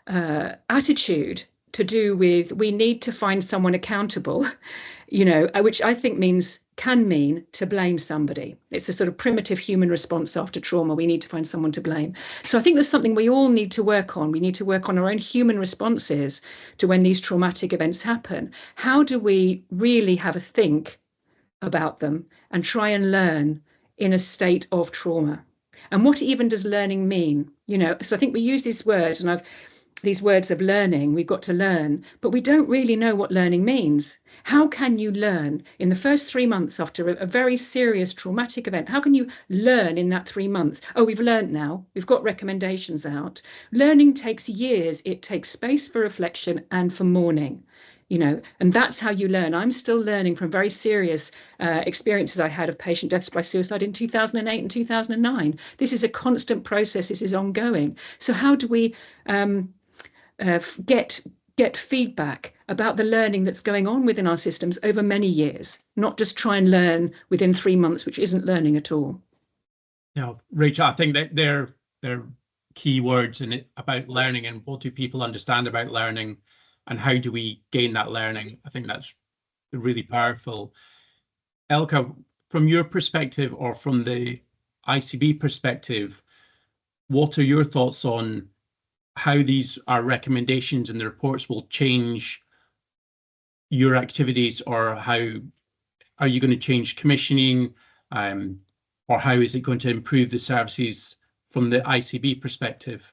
attitude to do with, we need to find someone accountable, which I think can mean to blame somebody. It's a sort of primitive human response after trauma. We need to find someone to blame. So I think there's something we all need to work on. We need to work on our own human responses to when these traumatic events happen. How do we really have a think about them and try and learn in a state of trauma? And what even does learning mean? So I think we use these words, and these words of learning, we've got to learn, but we don't really know what learning means. How can you learn in the first 3 months after a very serious traumatic event? How can you learn in that 3 months? Oh, we've learned now. We've got recommendations out. Learning takes years. It takes space for reflection and for mourning. And that's how you learn. I'm still learning from very serious experiences I had of patient deaths by suicide in 2008 and 2009. This is a constant process. This is ongoing. So how do we get feedback about the learning that's going on within our systems over many years, not just try and learn within 3 months, which isn't learning at all? Now, Rachel, I think that they're key words in it about learning, and what do people understand about learning, and how do we gain that learning? I think that's really powerful. Elka, from your perspective, or from the ICB perspective, what are your thoughts on how these are recommendations and the reports will change your activities, or how are you going to change commissioning, or how is it going to improve the services from the ICB perspective?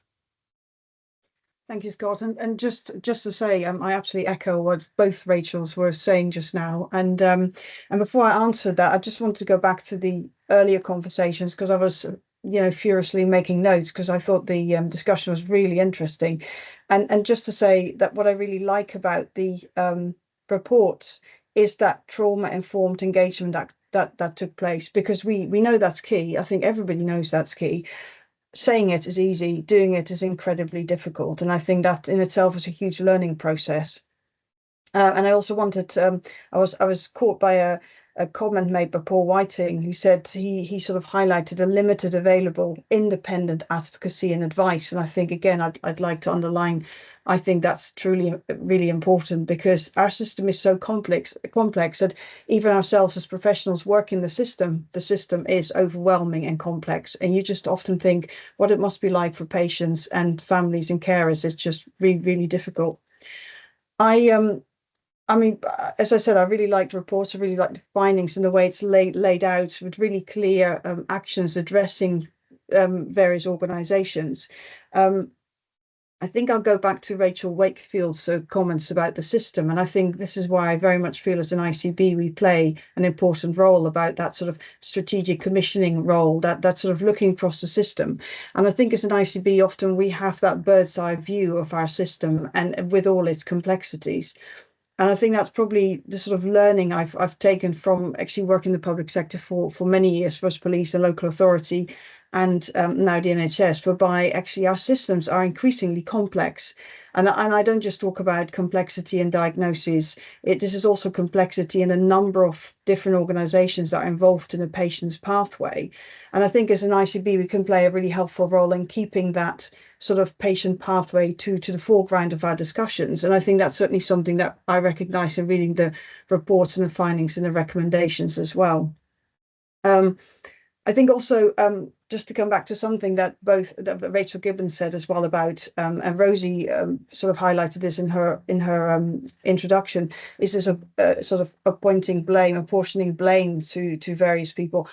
Thank you, Scott. And just to say, I absolutely echo what both Rachels were saying just now. And before I answered that, I just want to go back to the earlier conversations, because I was, furiously making notes because I thought the discussion was really interesting. And just to say that what I really like about the reports is that trauma-informed engagement that took place, because we know that's key. I think everybody knows that's key. Saying it is easy, doing it is incredibly difficult. And I think that in itself is a huge learning process. And I also wanted to, I was caught by a comment made by Paul Whiting, who said he sort of highlighted a limited available independent advocacy and advice. And I think, again, I'd like to underline, I think that's truly really important, because our system is so complex that even ourselves as professionals working the system is overwhelming and complex. And you just often think what it must be like for patients and families and carers is just really, really difficult. I mean, as I said, I really liked the reports. I really liked the findings and the way it's laid out with really clear actions addressing various organisations. I think I'll go back to Rachel Wakefield's comments about the system. And I think this is why I very much feel as an ICB, we play an important role about that sort of strategic commissioning role, that sort of looking across the system. And I think as an ICB, often we have that bird's eye view of our system and with all its complexities. And I think that's probably the sort of learning I've taken from actually working in the public sector for many years, first police and local authority, and now the NHS, whereby actually our systems are increasingly complex. And I don't just talk about complexity in diagnosis. This is also complexity in a number of different organisations that are involved in a patient's pathway. And I think as an ICB, we can play a really helpful role in keeping that sort of patient pathway to the foreground of our discussions. And I think that's certainly something that I recognise in reading the reports and the findings and the recommendations as well. I think also, just to come back to something that that Rachel Gibbons said as well about, and Rosie sort of highlighted this in her introduction, is this a sort of apportioning blame to various people.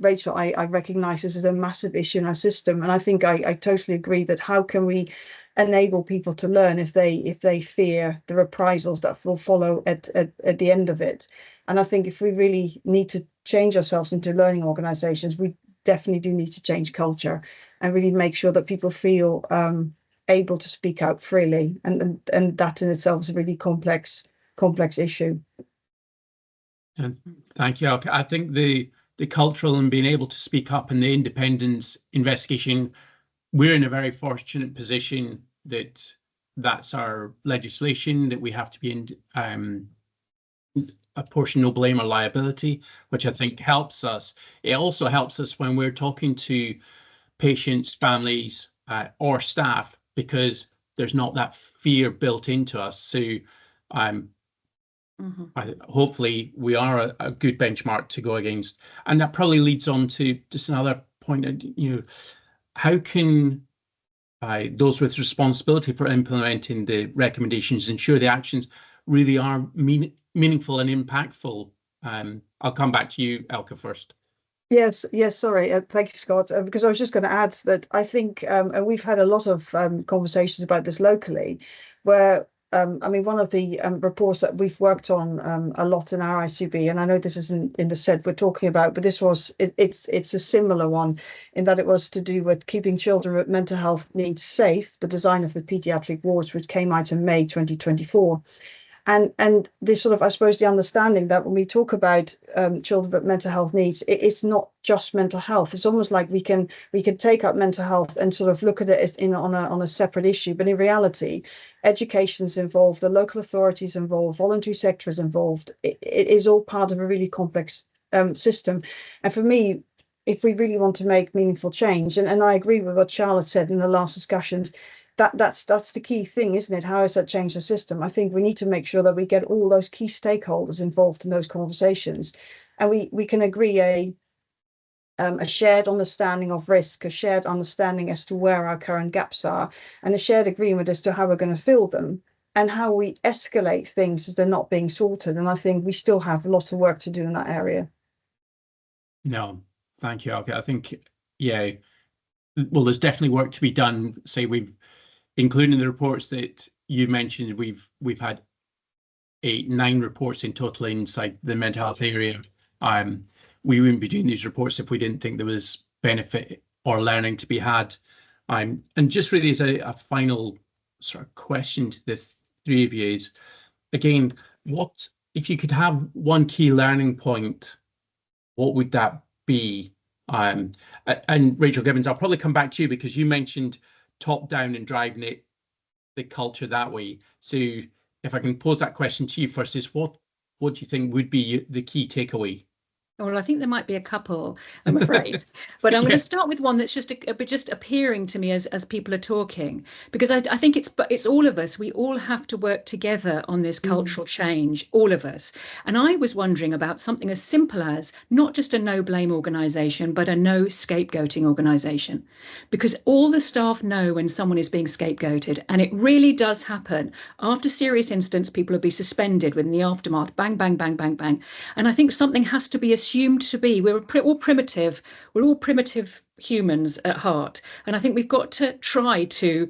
Rachel, I recognise this as a massive issue in our system, and I think I totally agree that how can we enable people to learn if they fear the reprisals that will follow at the end of it. And I think if we really need to change ourselves into learning organisations, we definitely do need to change culture and really make sure that people feel able to speak out freely. And that in itself is a really complex issue. And thank you. I think the cultural and being able to speak up and the independence investigation, we're in a very fortunate position that that's our legislation, that we have to be in apportion no blame or liability, which I think helps us. It also helps us when we're talking to patients, families, or staff, because there's not that fear built into us. So hopefully we are a good benchmark to go against. And that probably leads on to just another point, how can those with responsibility for implementing the recommendations ensure the actions really are meaningful and impactful? I'll come back to you, Elke, first. Yes, sorry. Thank you, Scott. Because I was just going to add that I think, and we've had a lot of conversations about this locally, where I mean, one of the reports that we've worked on a lot in our ICB, and I know this isn't in the set we're talking about, but this was it's a similar one in that it was to do with keeping children with mental health needs safe, the design of the paediatric wards, which came out in May 2024. And this sort of, I suppose, the understanding that when we talk about children with mental health needs, it's not just mental health. It's almost like we can take up mental health and sort of look at it as on a separate issue. But in reality, education's involved, the local authorities involved, voluntary sector is involved. It is all part of a really complex system. And for me, if we really want to make meaningful change, and I agree with what Charlotte said in the last discussions, that's the key thing, isn't it? How has that changed the system? I think we need to make sure that we get all those key stakeholders involved in those conversations, and we can agree a shared understanding of risk, a shared understanding as to where our current gaps are, and a shared agreement as to how we're going to fill them and how we escalate things as they're not being sorted. And I think we still have a lot of work to do in that area. No, thank you, Elke. I think, yeah, well, there's definitely work to be done. Say including the reports that you mentioned, we've had 9 reports in total inside the mental health area. We wouldn't be doing these reports if we didn't think there was benefit or learning to be had. And just really as a final sort of question to the 3 of you is, again, what if you could have one key learning point, what would that be? And Rachel Gibbons, I'll probably come back to you because you mentioned top down and driving the culture that way. So if I can pose that question to you first, is what do you think would be the key takeaway? Well, I think there might be a couple, I'm afraid, but I'm going to start with one that's just appearing to me as people are talking, because I think it's all of us. We all have to work together on this cultural change, all of us. And I was wondering about something as simple as not just a no blame organisation, but a no scapegoating organisation, because all the staff know when someone is being scapegoated, and it really does happen. After serious incidents, people will be suspended within the aftermath, bang, bang, bang, bang, bang. And I think something has to be assumed to be, we're all primitive humans at heart, and I think we've got to try to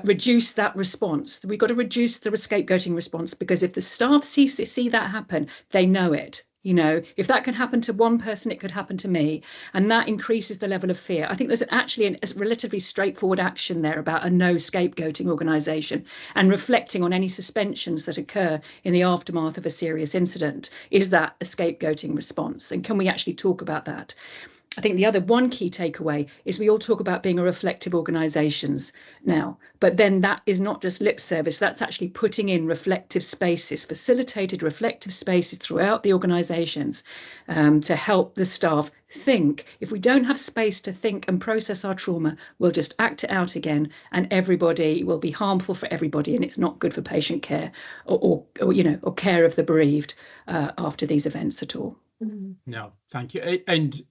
reduce that response. We've got to reduce the scapegoating response, because if the staff see that happen, they know it. You know, if that can happen to one person, it could happen to me, and that increases the level of fear. I think there's actually a relatively straightforward action there about a no scapegoating organisation, and reflecting on any suspensions that occur in the aftermath of a serious incident. Is that a scapegoating response, and can we actually talk about that? I think the other one key takeaway is we all talk about being a reflective organisations now, but then that is not just lip service, that's actually putting in reflective spaces, facilitated reflective spaces throughout the organisations to help the staff think. If we don't have space to think and process our trauma, we'll just act it out again, and everybody will be harmful for everybody, and it's not good for patient care or care of the bereaved after these events at all. No, thank you. And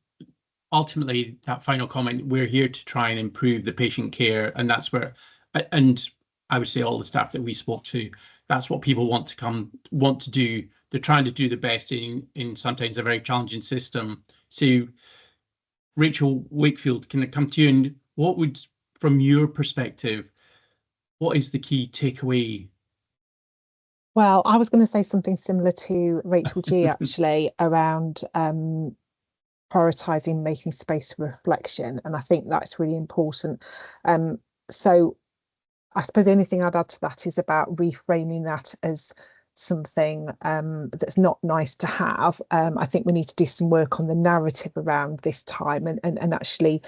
ultimately, that final comment, we're here to try and improve the patient care, and that's where, and I would say all the staff that we spoke to, that's what people want to do. They're trying to do the best in sometimes a very challenging system. So, Rachel Wakefield, can I come to you, and what would, from your perspective, what is the key takeaway? Well, I was going to say something similar to Rachel G actually around prioritising making space for reflection, and I think that's really important. So I suppose the only thing I'd add to that is about reframing that as something that's not nice to have. I think we need to do some work on the narrative around this time, and actually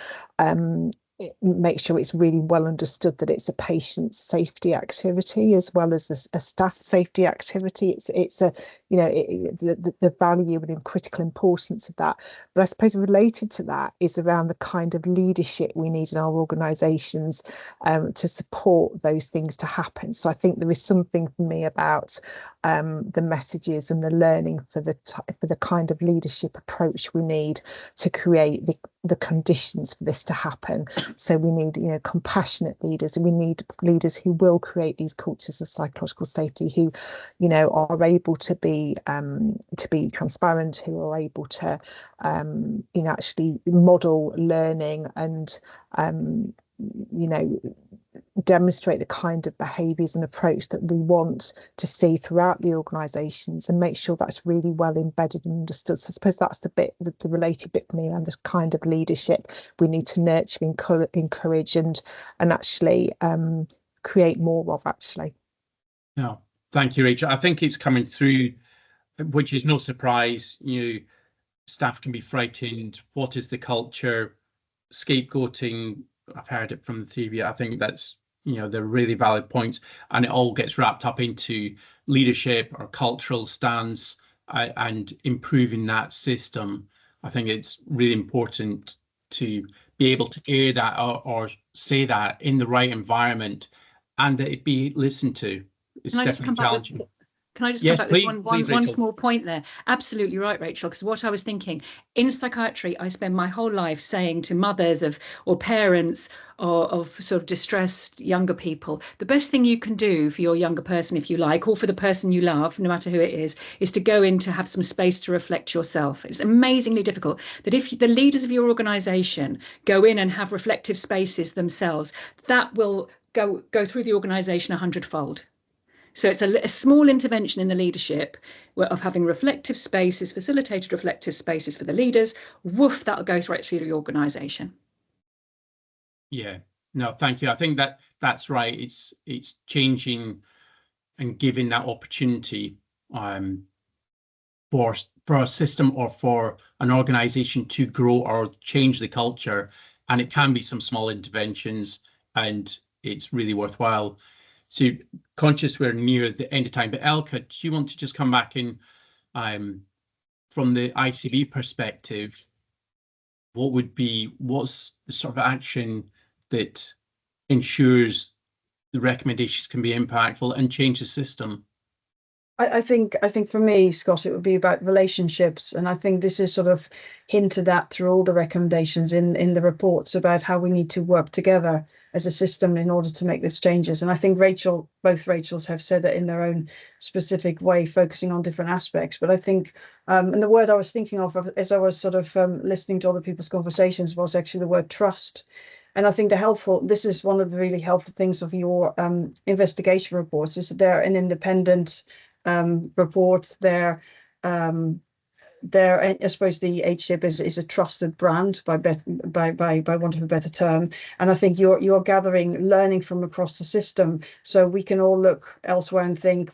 make sure it's really well understood that it's a patient safety activity as well as a staff safety activity. It's a the value and critical importance of that. But I suppose related to that is around the kind of leadership we need in our organisations to support those things to happen. So I think there is something for me about the messages and the learning for the kind of leadership approach we need to create the conditions for this to happen. So we need, compassionate leaders, and we need leaders who will create these cultures of psychological safety, who, are able to be transparent, who are able to, actually model learning and, demonstrate the kind of behaviours and approach that we want to see throughout the organisations, and make sure that's really well embedded and understood. So I suppose that's the related bit for me around this kind of leadership we need to nurture, encourage and actually create more of, actually. No, thank you, Rachel. I think it's coming through, which is no surprise. Staff can be frightened. What is the culture? Scapegoating, I've heard it from the TV. I think that's, they're really valid points, and it all gets wrapped up into leadership or cultural stance and improving that system. I think it's really important to be able to air that or say that in the right environment, and that it be listened to. It's definitely challenging. Can I just come back with one small point there? Absolutely right, Rachel, because what I was thinking, in psychiatry, I spend my whole life saying to mothers or parents of sort of distressed younger people, the best thing you can do for your younger person, if you like, or for the person you love, no matter who it is to go in to have some space to reflect yourself. It's amazingly difficult that if the leaders of your organisation go in and have reflective spaces themselves, that will go through the organisation 100-fold. So it's a small intervention in the leadership of having reflective spaces, facilitated reflective spaces for the leaders. Woof, that'll go right through the organisation. Yeah, no, thank you. I think that's right. It's changing and giving that opportunity for a system or for an organisation to grow or change the culture. And it can be some small interventions, and it's really worthwhile. So conscious we're near the end of time, but Elka, do you want to just come back in from the ICB perspective? What's the sort of action that ensures the recommendations can be impactful and change the system? I think for me, Scott, it would be about relationships, and I think this is sort of hinted at through all the recommendations in the reports about how we need to work together as a system in order to make these changes. And I think both Rachels have said it in their own specific way, focusing on different aspects. But I think, and the word I was thinking of as I was sort of listening to other people's conversations was actually the word trust. And I think this is one of the really helpful things of your investigation reports, is that they're an independent report. I suppose the HCIP is a trusted brand, by want of a better term, and I think you're gathering learning from across the system, so we can all look elsewhere and think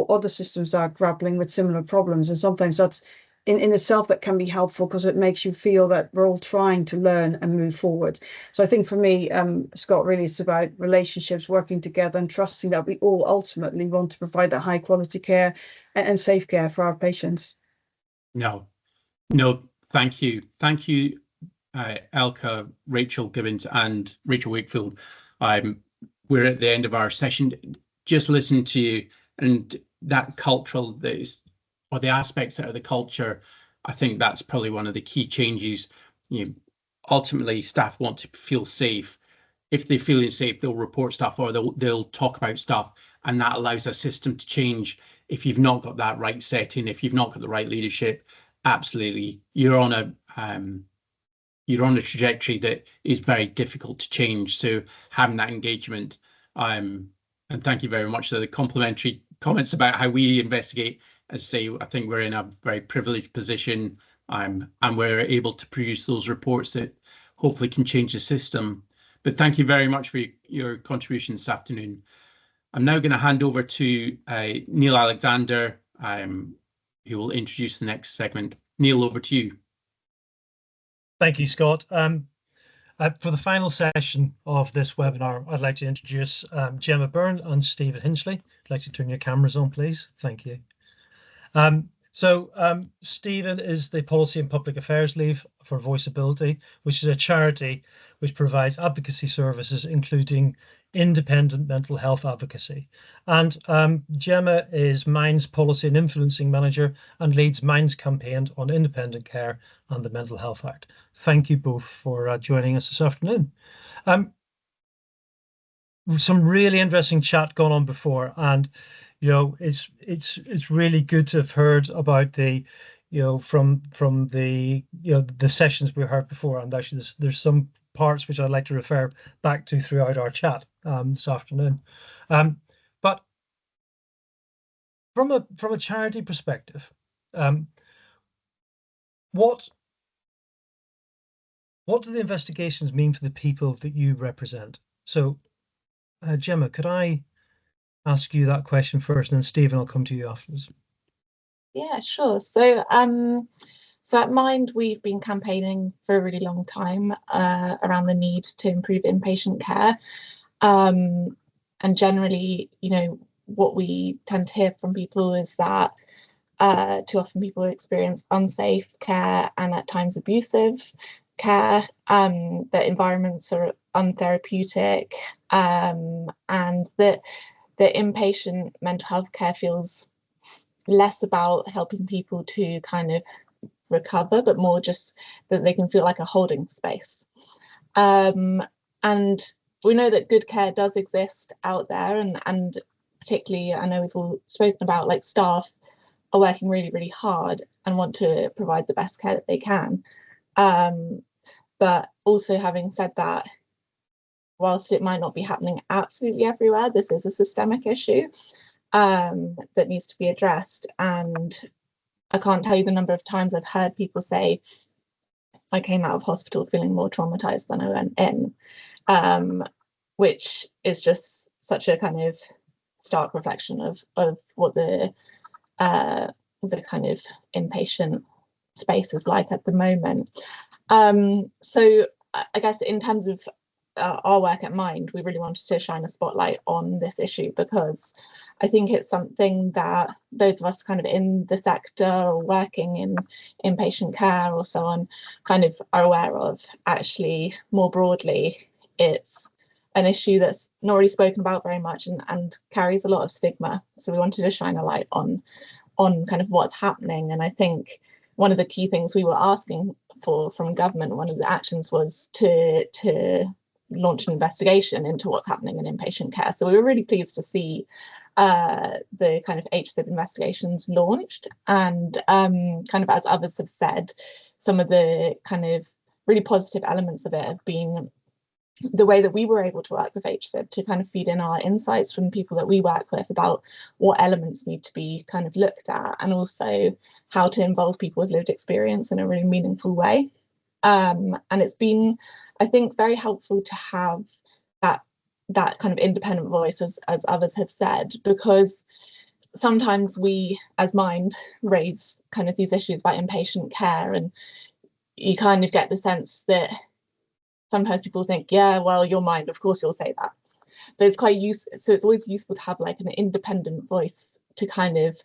other systems are grappling with similar problems, and sometimes that's in itself that can be helpful, because it makes you feel that we're all trying to learn and move forward. So I think for me, Scott, really it's about relationships, working together and trusting that we all ultimately want to provide that high quality care and safe care for our patients. No, thank you, Elka, Rachel Gibbons and Rachel Wakefield. We're at the end of our session. Just listen to you, and that cultural, or the aspects that are the culture, I think that's probably one of the key changes. Ultimately, staff want to feel safe. If they feel unsafe, they'll report stuff, or they'll talk about stuff, and that allows a system to change. If you've not got that right setting, if you've not got the right leadership, absolutely, you're on a trajectory that is very difficult to change. So having that engagement, and thank you very much for the complimentary comments about how we investigate. As I say, I think we're in a very privileged position, and we're able to produce those reports that hopefully can change the system. But thank you very much for your contribution this afternoon. I'm now going to hand over to Neil Alexander, who will introduce the next segment. Neil, over to you. Thank you, Scott. For the final session of this webinar, I'd like to introduce Gemma Byrne and Stephen Hinchley. I'd like to turn your cameras on, please. Thank you. Stephen is the Policy and Public Affairs Lead for Voiceability, which is a charity which provides advocacy services, including independent mental health advocacy. And Gemma is Mind's Policy and Influencing Manager and leads Mind's campaign on independent care and the Mental Health Act. Thank you both for joining us this afternoon. Some really interesting chat gone on before, and it's really good to have heard about the from the the sessions we heard before, and actually there's some parts which I'd like to refer back to throughout our chat this afternoon. But from a charity perspective, what do the investigations mean for the people that you represent? So Gemma, could I ask you that question first, and then Stephen, I'll come to you afterwards. Yeah, sure. So at Mind, we've been campaigning for a really long time around the need to improve inpatient care. And generally, what we tend to hear from people is that too often people experience unsafe care and at times abusive care, that environments are untherapeutic, and that the inpatient mental health care feels less about helping people to kind of recover, but more just that they can feel like a holding space. And we know that good care does exist out there, and particularly I know we've all spoken about, like, staff are working really, really hard and want to provide the best care that they can. But also, having said that, whilst it might not be happening absolutely everywhere, this is a systemic issue that needs to be addressed. And I can't tell you the number of times I've heard people say, I came out of hospital feeling more traumatized than I went in, which is just such a kind of stark reflection of what the kind of inpatient space is like at the moment. So I guess in terms of our work at Mind, we really wanted to shine a spotlight on this issue, because I think it's something that those of us kind of in the sector or working in inpatient care or so on kind of are aware of. Actually, more broadly, it's an issue that's not really spoken about very much and carries a lot of stigma. So we wanted to shine a light on kind of what's happening. And I think one of the key things we were asking for from government, one of the actions was to launch an investigation into what's happening in inpatient care. So we were really pleased to see the kind of HSIB investigations launched, and kind of, as others have said, some of the kind of really positive elements of it have been the way that we were able to work with HSIB to kind of feed in our insights from people that we work with about what elements need to be kind of looked at, and also how to involve people with lived experience in a really meaningful way. And it's been, I think, very helpful to have that kind of independent voice, as others have said, because sometimes we as Mind raise kind of these issues about inpatient care, and you kind of get the sense that sometimes people think, yeah, well, you're Mind, of course you'll say that. But it's quite useful, so it's always useful to have like an independent voice to kind of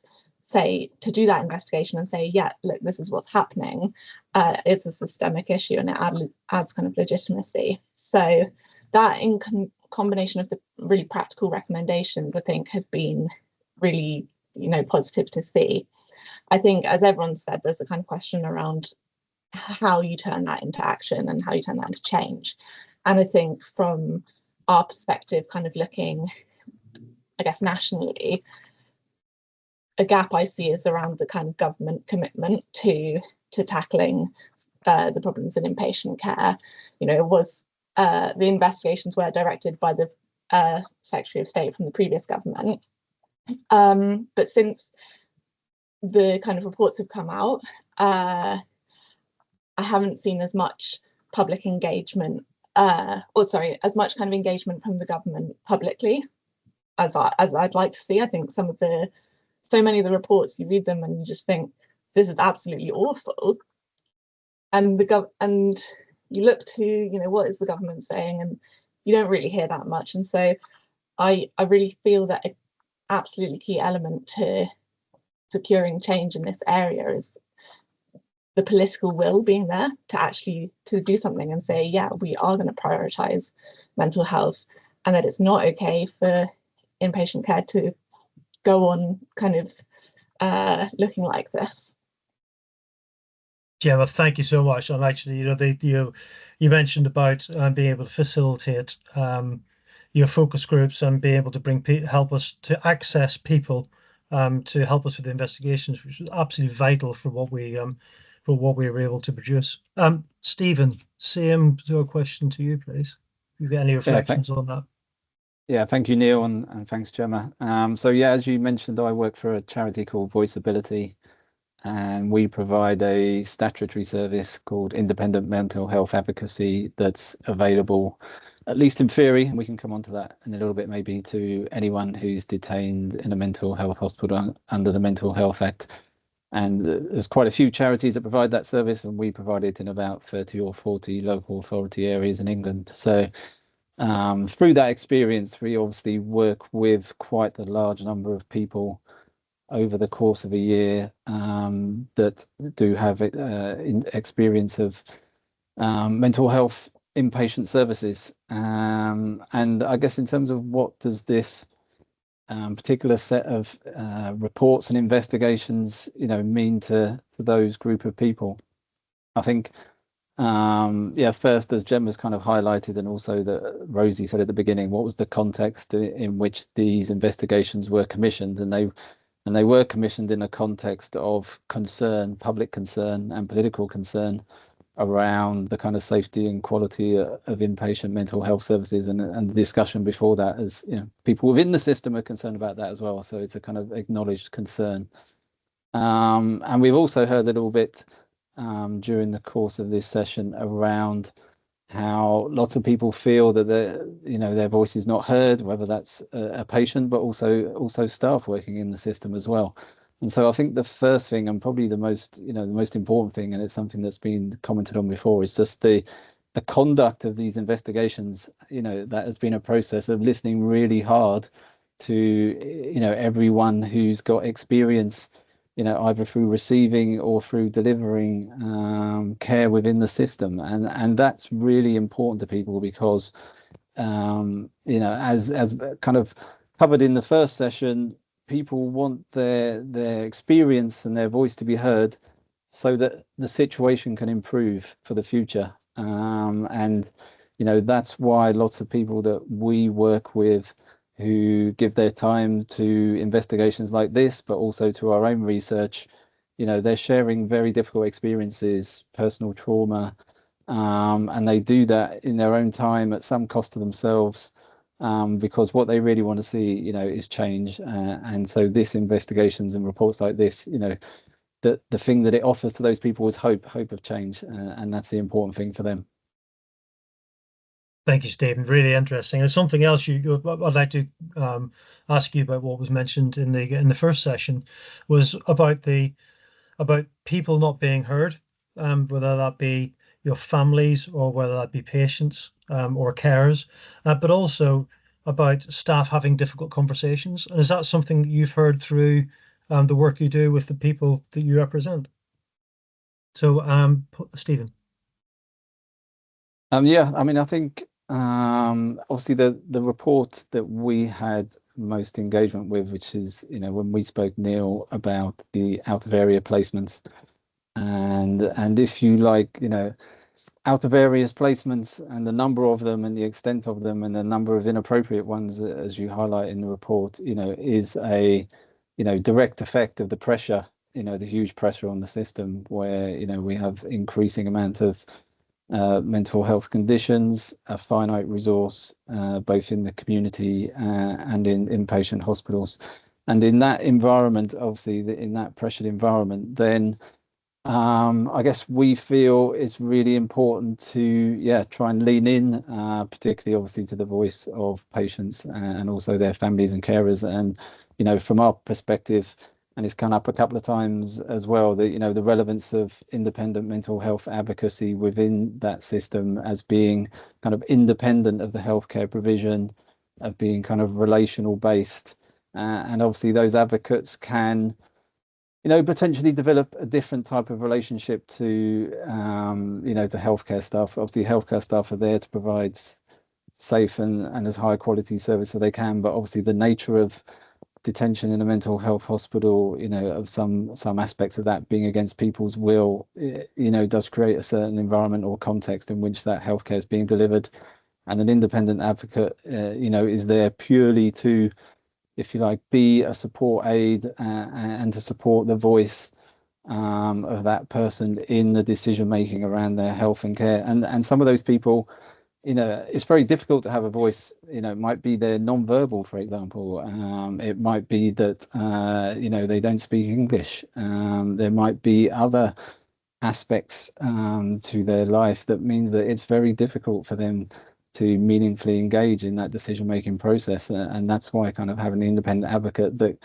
say, to do that investigation and say, yeah, look, this is what's happening. It's a systemic issue, and it adds kind of legitimacy. So that in combination of the really practical recommendations, I think, have been really, positive to see. I think, as everyone said, there's a kind of question around how you turn that into action and how you turn that into change. And I think from our perspective, kind of looking, I guess, nationally, a gap I see is around the kind of government commitment to tackling the problems in inpatient care. It was the investigations were directed by the Secretary of State from the previous government, but since the kind of reports have come out, I haven't seen as much public engagement, as much kind of engagement from the government publicly as I'd like to see. I think so many of the reports, you read them and you just think, this is absolutely awful. And and you look to, what is the government saying, and you don't really hear that much. And so I really feel that an absolutely key element to securing change in this area is the political will being there to actually to do something and say, yeah, we are going to prioritize mental health, and that it's not okay for inpatient care to go on kind of looking like this. Gemma, thank you so much. And actually, you mentioned about being able to facilitate your focus groups and being able to help us to access people to help us with the investigations, which is absolutely vital for what we were able to produce. Stephen, same sort of question to you, please. If you've got any reflections on that. Yeah, thank you, Neil, and thanks, Gemma. So yeah, as you mentioned, I work for a charity called Voiceability, and we provide a statutory service called Independent Mental Health Advocacy that's available, at least in theory, and we can come on to that in a little bit, maybe, to anyone who's detained in a mental health hospital under the Mental Health Act. And there's quite a few charities that provide that service, and we provide it in about 30 or 40 local authority areas in England. So through that experience, we obviously work with quite a large number of people over the course of a year that do have experience of mental health inpatient services. And I guess in terms of what does this particular set of reports and investigations, mean to those group of people, I think, first, as Gemma's kind of highlighted, and also that Rosie said at the beginning, what was the context in which these investigations were commissioned? And they were commissioned in a context of concern, public concern and political concern around the kind of safety and quality of inpatient mental health services, and the discussion before that, as you know, people within the system are concerned about that as well. So it's a kind of acknowledged concern. And we've also heard a little bit during the course of this session around how lots of people feel that their voice is not heard, whether that's a patient, but also staff working in the system as well. And so I think the first thing, and probably the most important thing, and it's something that's been commented on before, is just the conduct of these investigations. That has been a process of listening really hard to everyone who's got experience, either through receiving or through delivering care within the system, and that's really important to people because as kind of covered in the first session, people want their experience and their voice to be heard so that the situation can improve for the future. And that's why lots of people that we work with who give their time to investigations like this, but also to our own research, they're sharing very difficult experiences, personal trauma, and they do that in their own time at some cost to themselves, because what they really want to see, is change. And so this investigations and reports like this, the thing that it offers to those people is hope of change, and that's the important thing for them. Thank you, Stephen. Really interesting. And something else I'd like to ask you about what was mentioned in the first session was about people not being heard, whether that be your families or whether that be patients or carers, but also about staff having difficult conversations. And is that something you've heard through the work you do with the people that you represent? So, Stephen. Yeah, I mean, I think obviously the report that we had most engagement with, which is when we spoke, Neil, about the out of area placements, and if you like, out of areas placements and the number of them and the extent of them and the number of inappropriate ones, as you highlight in the report, is a direct effect of the pressure, the huge pressure on the system, where we have increasing amount of mental health conditions, a finite resource, both in the community and in inpatient hospitals. And in that environment, obviously, in that pressured environment, then I guess we feel it's really important to try and lean in, particularly obviously to the voice of patients and also their families and carers. And from our perspective, and it's come up a couple of times as well, that the relevance of independent mental health advocacy within that system as being kind of independent of the healthcare provision, of being kind of relational based, and obviously those advocates can potentially develop a different type of relationship to to healthcare staff. Obviously healthcare staff are there to provide safe and as high quality service as they can, but obviously the nature of detention in a mental health hospital, of some aspects of that being against people's will, does create a certain environment or context in which that healthcare is being delivered. And an independent advocate, is there purely to, if you like, be a support aid and to support the voice of that person in the decision making around their health and care. And some of those people, it's very difficult to have a voice. It might be they're non-verbal, for example. It might be that they don't speak English. There might be other aspects to their life that means that it's very difficult for them to meaningfully engage in that decision-making process. And that's why kind of having an independent advocate that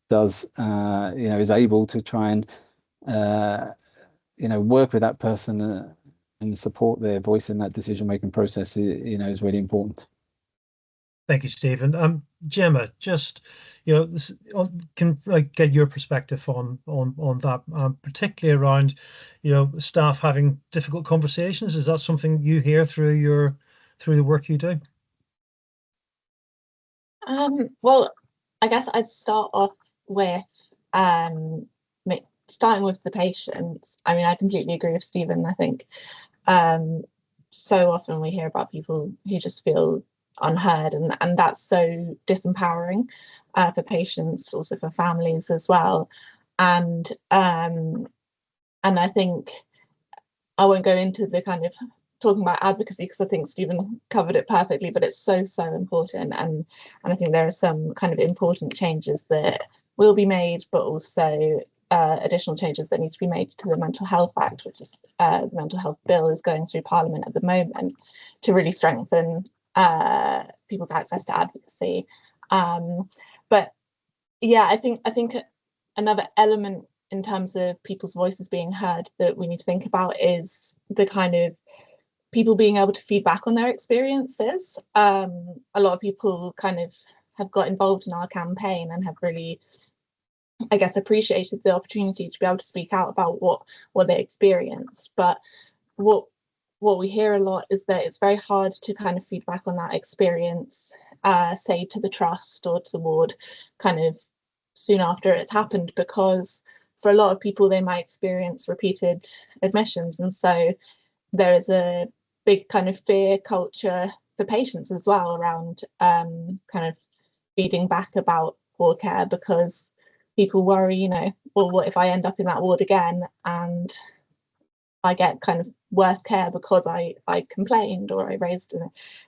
does is able to try and work with that person and support their voice in that decision-making process, is really important. Thank you, Stephen. Gemma, just can I get your perspective on that, particularly around staff having difficult conversations? Is that something you hear through the work you do? Well, I guess I'd start off with starting with the patients. I mean, I completely agree with Stephen. I think so often we hear about people who just feel unheard, and that's so disempowering for patients, also for families as well. And I think I won't go into the kind of talking about advocacy because I think Stephen covered it perfectly, but it's so important, and I think there are some kind of important changes that will be made, but also additional changes that need to be made to the Mental Health Act, which is the Mental Health Bill is going through Parliament at the moment, to really strengthen people's access to advocacy. But yeah, I think another element in terms of people's voices being heard that we need to think about is the kind of people being able to feed back on their experiences. A lot of people kind of have got involved in our campaign and have really, I guess, appreciated the opportunity to be able to speak out about what they experienced. But what we hear a lot is that it's very hard to kind of feed back on that experience, say to the trust or to the ward, kind of soon after it's happened, because for a lot of people they might experience repeated admissions, and so there is a big kind of fear culture for patients as well around kind of feeding back about poor care, because people worry, you know, well, what if I end up in that ward again and I get kind of worse care because I complained or I raised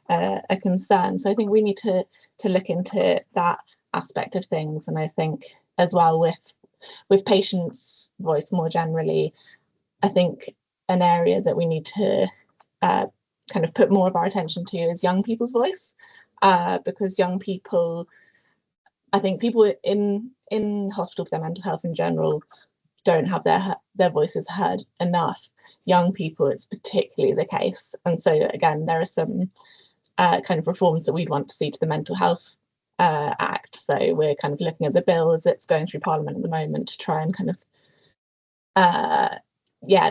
a concern. So I think we need to look into that aspect of things, and I think as well with patients' voice more generally, I think an area that we need to kind of put more of our attention to is young people's voice, because young people, I think people in hospital for their mental health in general don't have their voices heard enough. Young people, it's particularly the case, and so again, there are some kind of reforms that we'd want to see to the Mental Health Act. So we're kind of looking at the bill as it's going through Parliament at the moment to try and kind of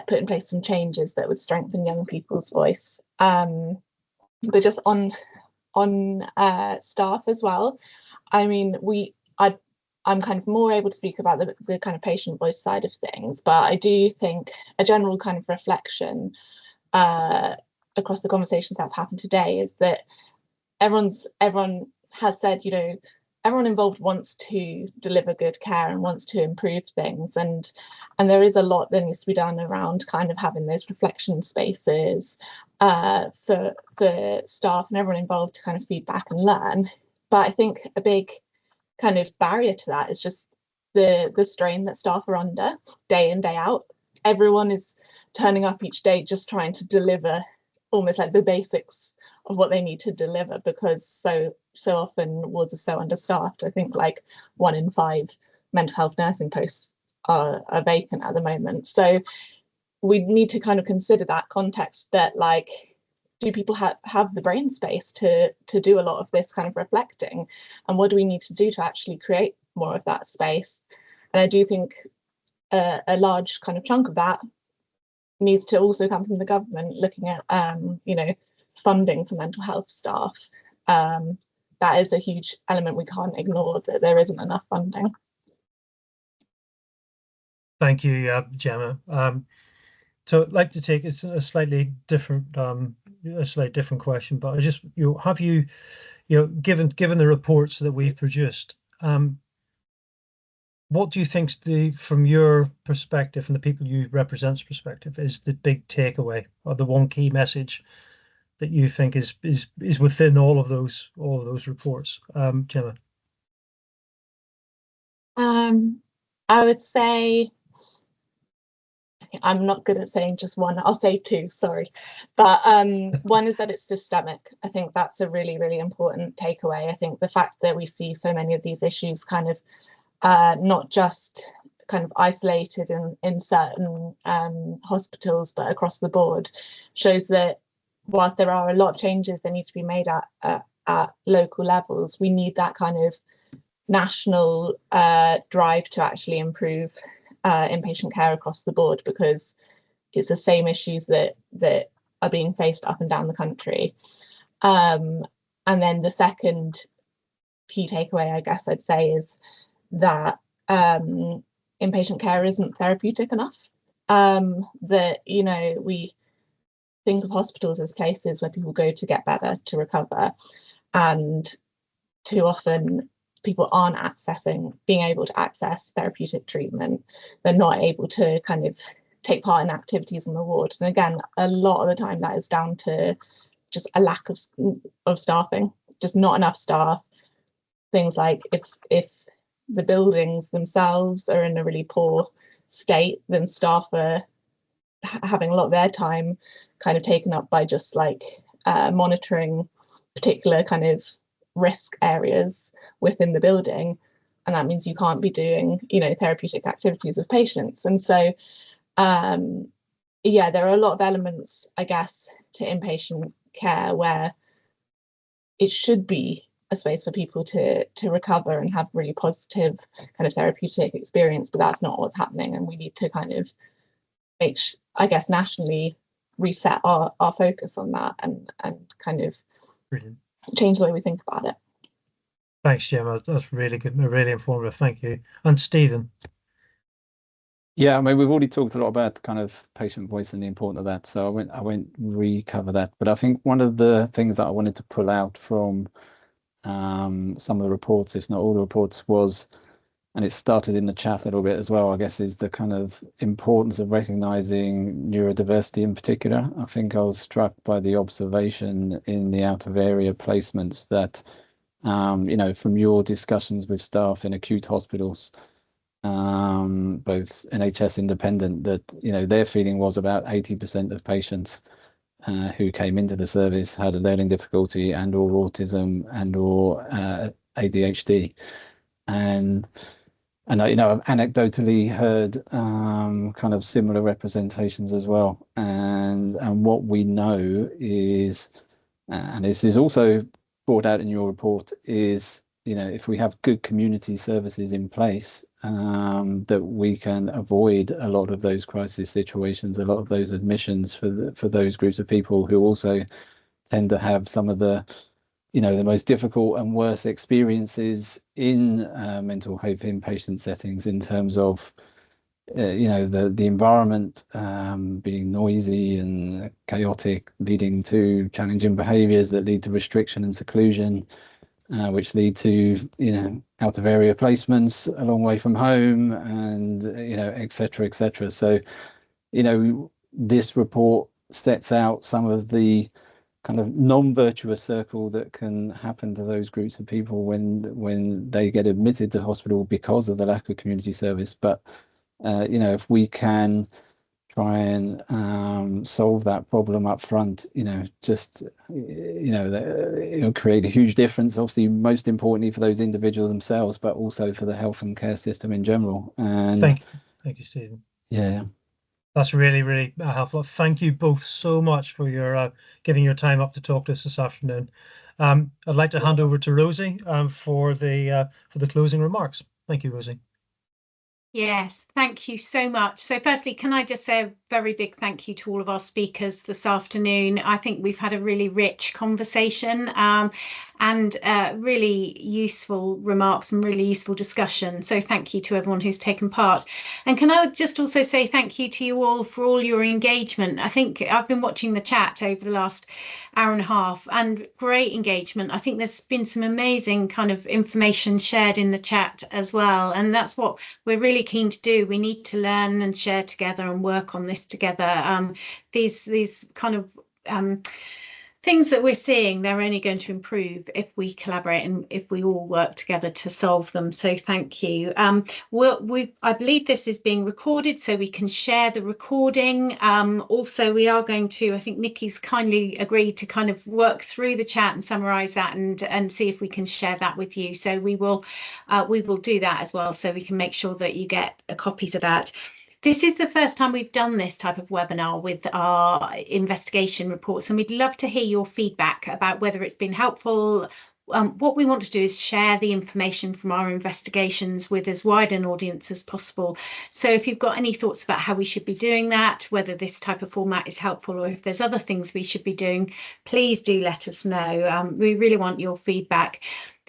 put in place some changes that would strengthen young people's voice. But just on staff as well, I mean, I'm kind of more able to speak about the kind of patient voice side of things, but I do think a general kind of reflection across the conversations that have happened today is that everyone has said, you know, everyone involved wants to deliver good care and wants to improve things, and there is a lot that needs to be done around kind of having those reflection spaces for staff and everyone involved to kind of feed back and learn. But I think a big kind of barrier to that is just the strain that staff are under day in, day out. Everyone is turning up each day just trying to deliver almost like the basics of what they need to deliver, because so often wards are so understaffed. I think like 1 in 5 mental health nursing posts are vacant at the moment. So we need to kind of consider that context, that like, do people have the brain space to do a lot of this kind of reflecting, and what do we need to do to actually create more of that space? And I do think a large kind of chunk of that needs to also come from the government, looking at you know, funding for mental health staff. That is a huge element we can't ignore, that there isn't enough funding. Thank you, Gemma. So I'd like to take a slightly different question, but I just, you know, given the reports that we've produced, what do you think from your perspective and the people you represent's perspective is the big takeaway, or the one key message that you think is within all of those reports, Gemma? I would say, I'm not good at saying just one, I'll say 2, sorry. But one is that it's systemic. I think that's a really, really important takeaway. I think the fact that we see so many of these issues kind of not just kind of isolated in certain hospitals, but across the board, shows that whilst there are a lot of changes that need to be made at local levels, we need that kind of national drive to actually improve inpatient care across the board, because it's the same issues that are being faced up and down the country. And then the second key takeaway, I guess I'd say, is that inpatient care isn't therapeutic enough. That, you know, we think of hospitals as places where people go to get better, to recover, and too often people aren't being able to access therapeutic treatment. They're not able to kind of take part in activities on the ward. And again, a lot of the time that is down to just a lack of staffing, just not enough staff. Things like if the buildings themselves are in a really poor state, then staff are having a lot of their time kind of taken up by just like monitoring particular kind of risk areas within the building, and that means you can't be doing, you know, therapeutic activities with patients. And so yeah, there are a lot of elements, I guess, to inpatient care where it should be a space for people to recover and have really positive kind of therapeutic experience, but that's not what's happening, and we need to kind of I guess nationally reset our focus on that and kind of Brilliant. Change the way we think about it. Thanks, Gemma. That's really good, really informative. Thank you. And Stephen. Yeah, I mean, we've already talked a lot about kind of patient voice and the importance of that, so I won't recover that. But I think one of the things that I wanted to pull out from some of the reports, if not all the reports, was, and it started in the chat a little bit as well, I guess, is the kind of importance of recognizing neurodiversity in particular. I think I was struck by the observation in the out of area placements that, you know, from your discussions with staff in acute hospitals, both NHS independent, that, you know, their feeling was about 80% of patients who came into the service had a learning difficulty and or autism and or ADHD. And you know, I've anecdotally heard kind of similar representations as well. And what we know is, and this is also brought out in your report, is, you know, if we have good community services in place, that we can avoid a lot of those crisis situations, a lot of those admissions for those groups of people who also tend to have some of the, you know, the most difficult and worst experiences in mental health inpatient settings, in terms of, you know, the environment being noisy and chaotic, leading to challenging behaviours that lead to restriction and seclusion, which lead to, you know, out of area placements a long way from home, and, you know, et cetera, et cetera. So, you know, this report sets out some of the kind of non-virtuous circle that can happen to those groups of people when they get admitted to hospital because of the lack of community service. But you know, if we can try and solve that problem up front, you know, just, you know, it'll create a huge difference, obviously most importantly for those individuals themselves, but also for the health and care system in general. And thank you, Stephen. Yeah. That's really, really helpful. Thank you both so much for your giving your time up to talk to us this afternoon. I'd like to hand over to Rosie for the closing remarks. Thank you, Rosie. Yes, thank you so much. So firstly, can I just say a very big thank you to all of our speakers this afternoon. I think we've had a really rich conversation and really useful remarks and really useful discussion. So thank you to everyone who's taken part. And can I just also say thank you to you all for all your engagement. I think I've been watching the chat over the last hour and a half, and great engagement. I think there's been some amazing kind of information shared in the chat as well. And that's what we're really keen to do. We need to learn and share together and work on this together. These kind of things that we're seeing, they're only going to improve if we collaborate and if we all work together to solve them. So thank you. I believe this is being recorded, so we can share the recording. Also, we are going to, I think Nikki's kindly agreed to kind of work through the chat and summarise that and see if we can share that with you. So we will do that as well, so we can make sure that you get copies of that. This is the first time we've done this type of webinar with our investigation reports, and we'd love to hear your feedback about whether it's been helpful. What we want to do is share the information from our investigations with as wide an audience as possible. So if you've got any thoughts about how we should be doing that, whether this type of format is helpful, or if there's other things we should be doing, please do let us know. We really want your feedback.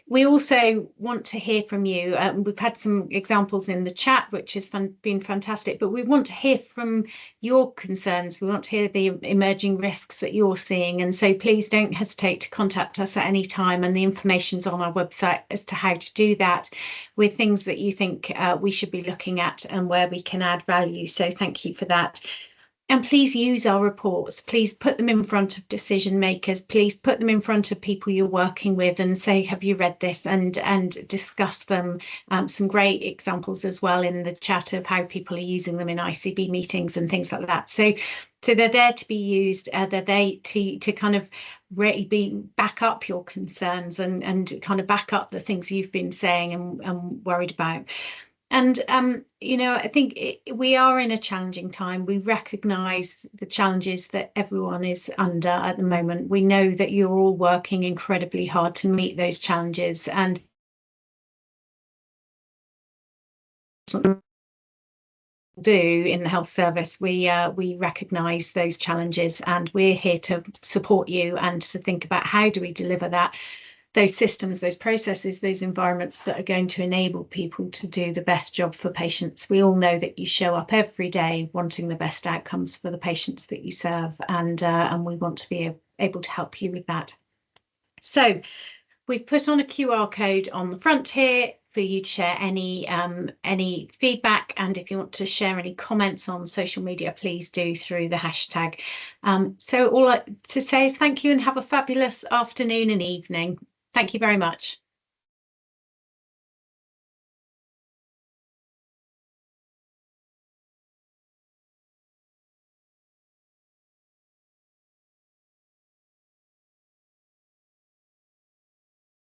We also want to hear from you. We've had some examples in the chat, which has been fantastic, but we want to hear from your concerns. We want to hear the emerging risks that you're seeing. And so please don't hesitate to contact us at any time. And the information's on our website as to how to do that with things that you think we should be looking at and where we can add value. So thank you for that. And please use our reports. Please put them in front of decision makers. Please put them in front of people you're working with and say, have you read this? And discuss them. Some great examples as well in the chat of how people are using them in ICB meetings and things like that. So they're there to be used. They're there to kind of really back up your concerns and kind of back up the things you've been saying and worried about. And, you know, I think we are in a challenging time. We recognise the challenges that everyone is under at the moment. We know that you're all working incredibly hard to meet those challenges, and do in the health service. We recognise those challenges, and we're here to support you and to think about how do we deliver that. Those systems, those processes, those environments that are going to enable people to do the best job for patients. We all know that you show up every day wanting the best outcomes for the patients that you serve, and we want to be able to help you with that. So we've put on a QR code on the front here for you to share any feedback, and if you want to share any comments on social media, please do through the hashtag. So all to say is thank you and have a fabulous afternoon and evening. Thank you very much.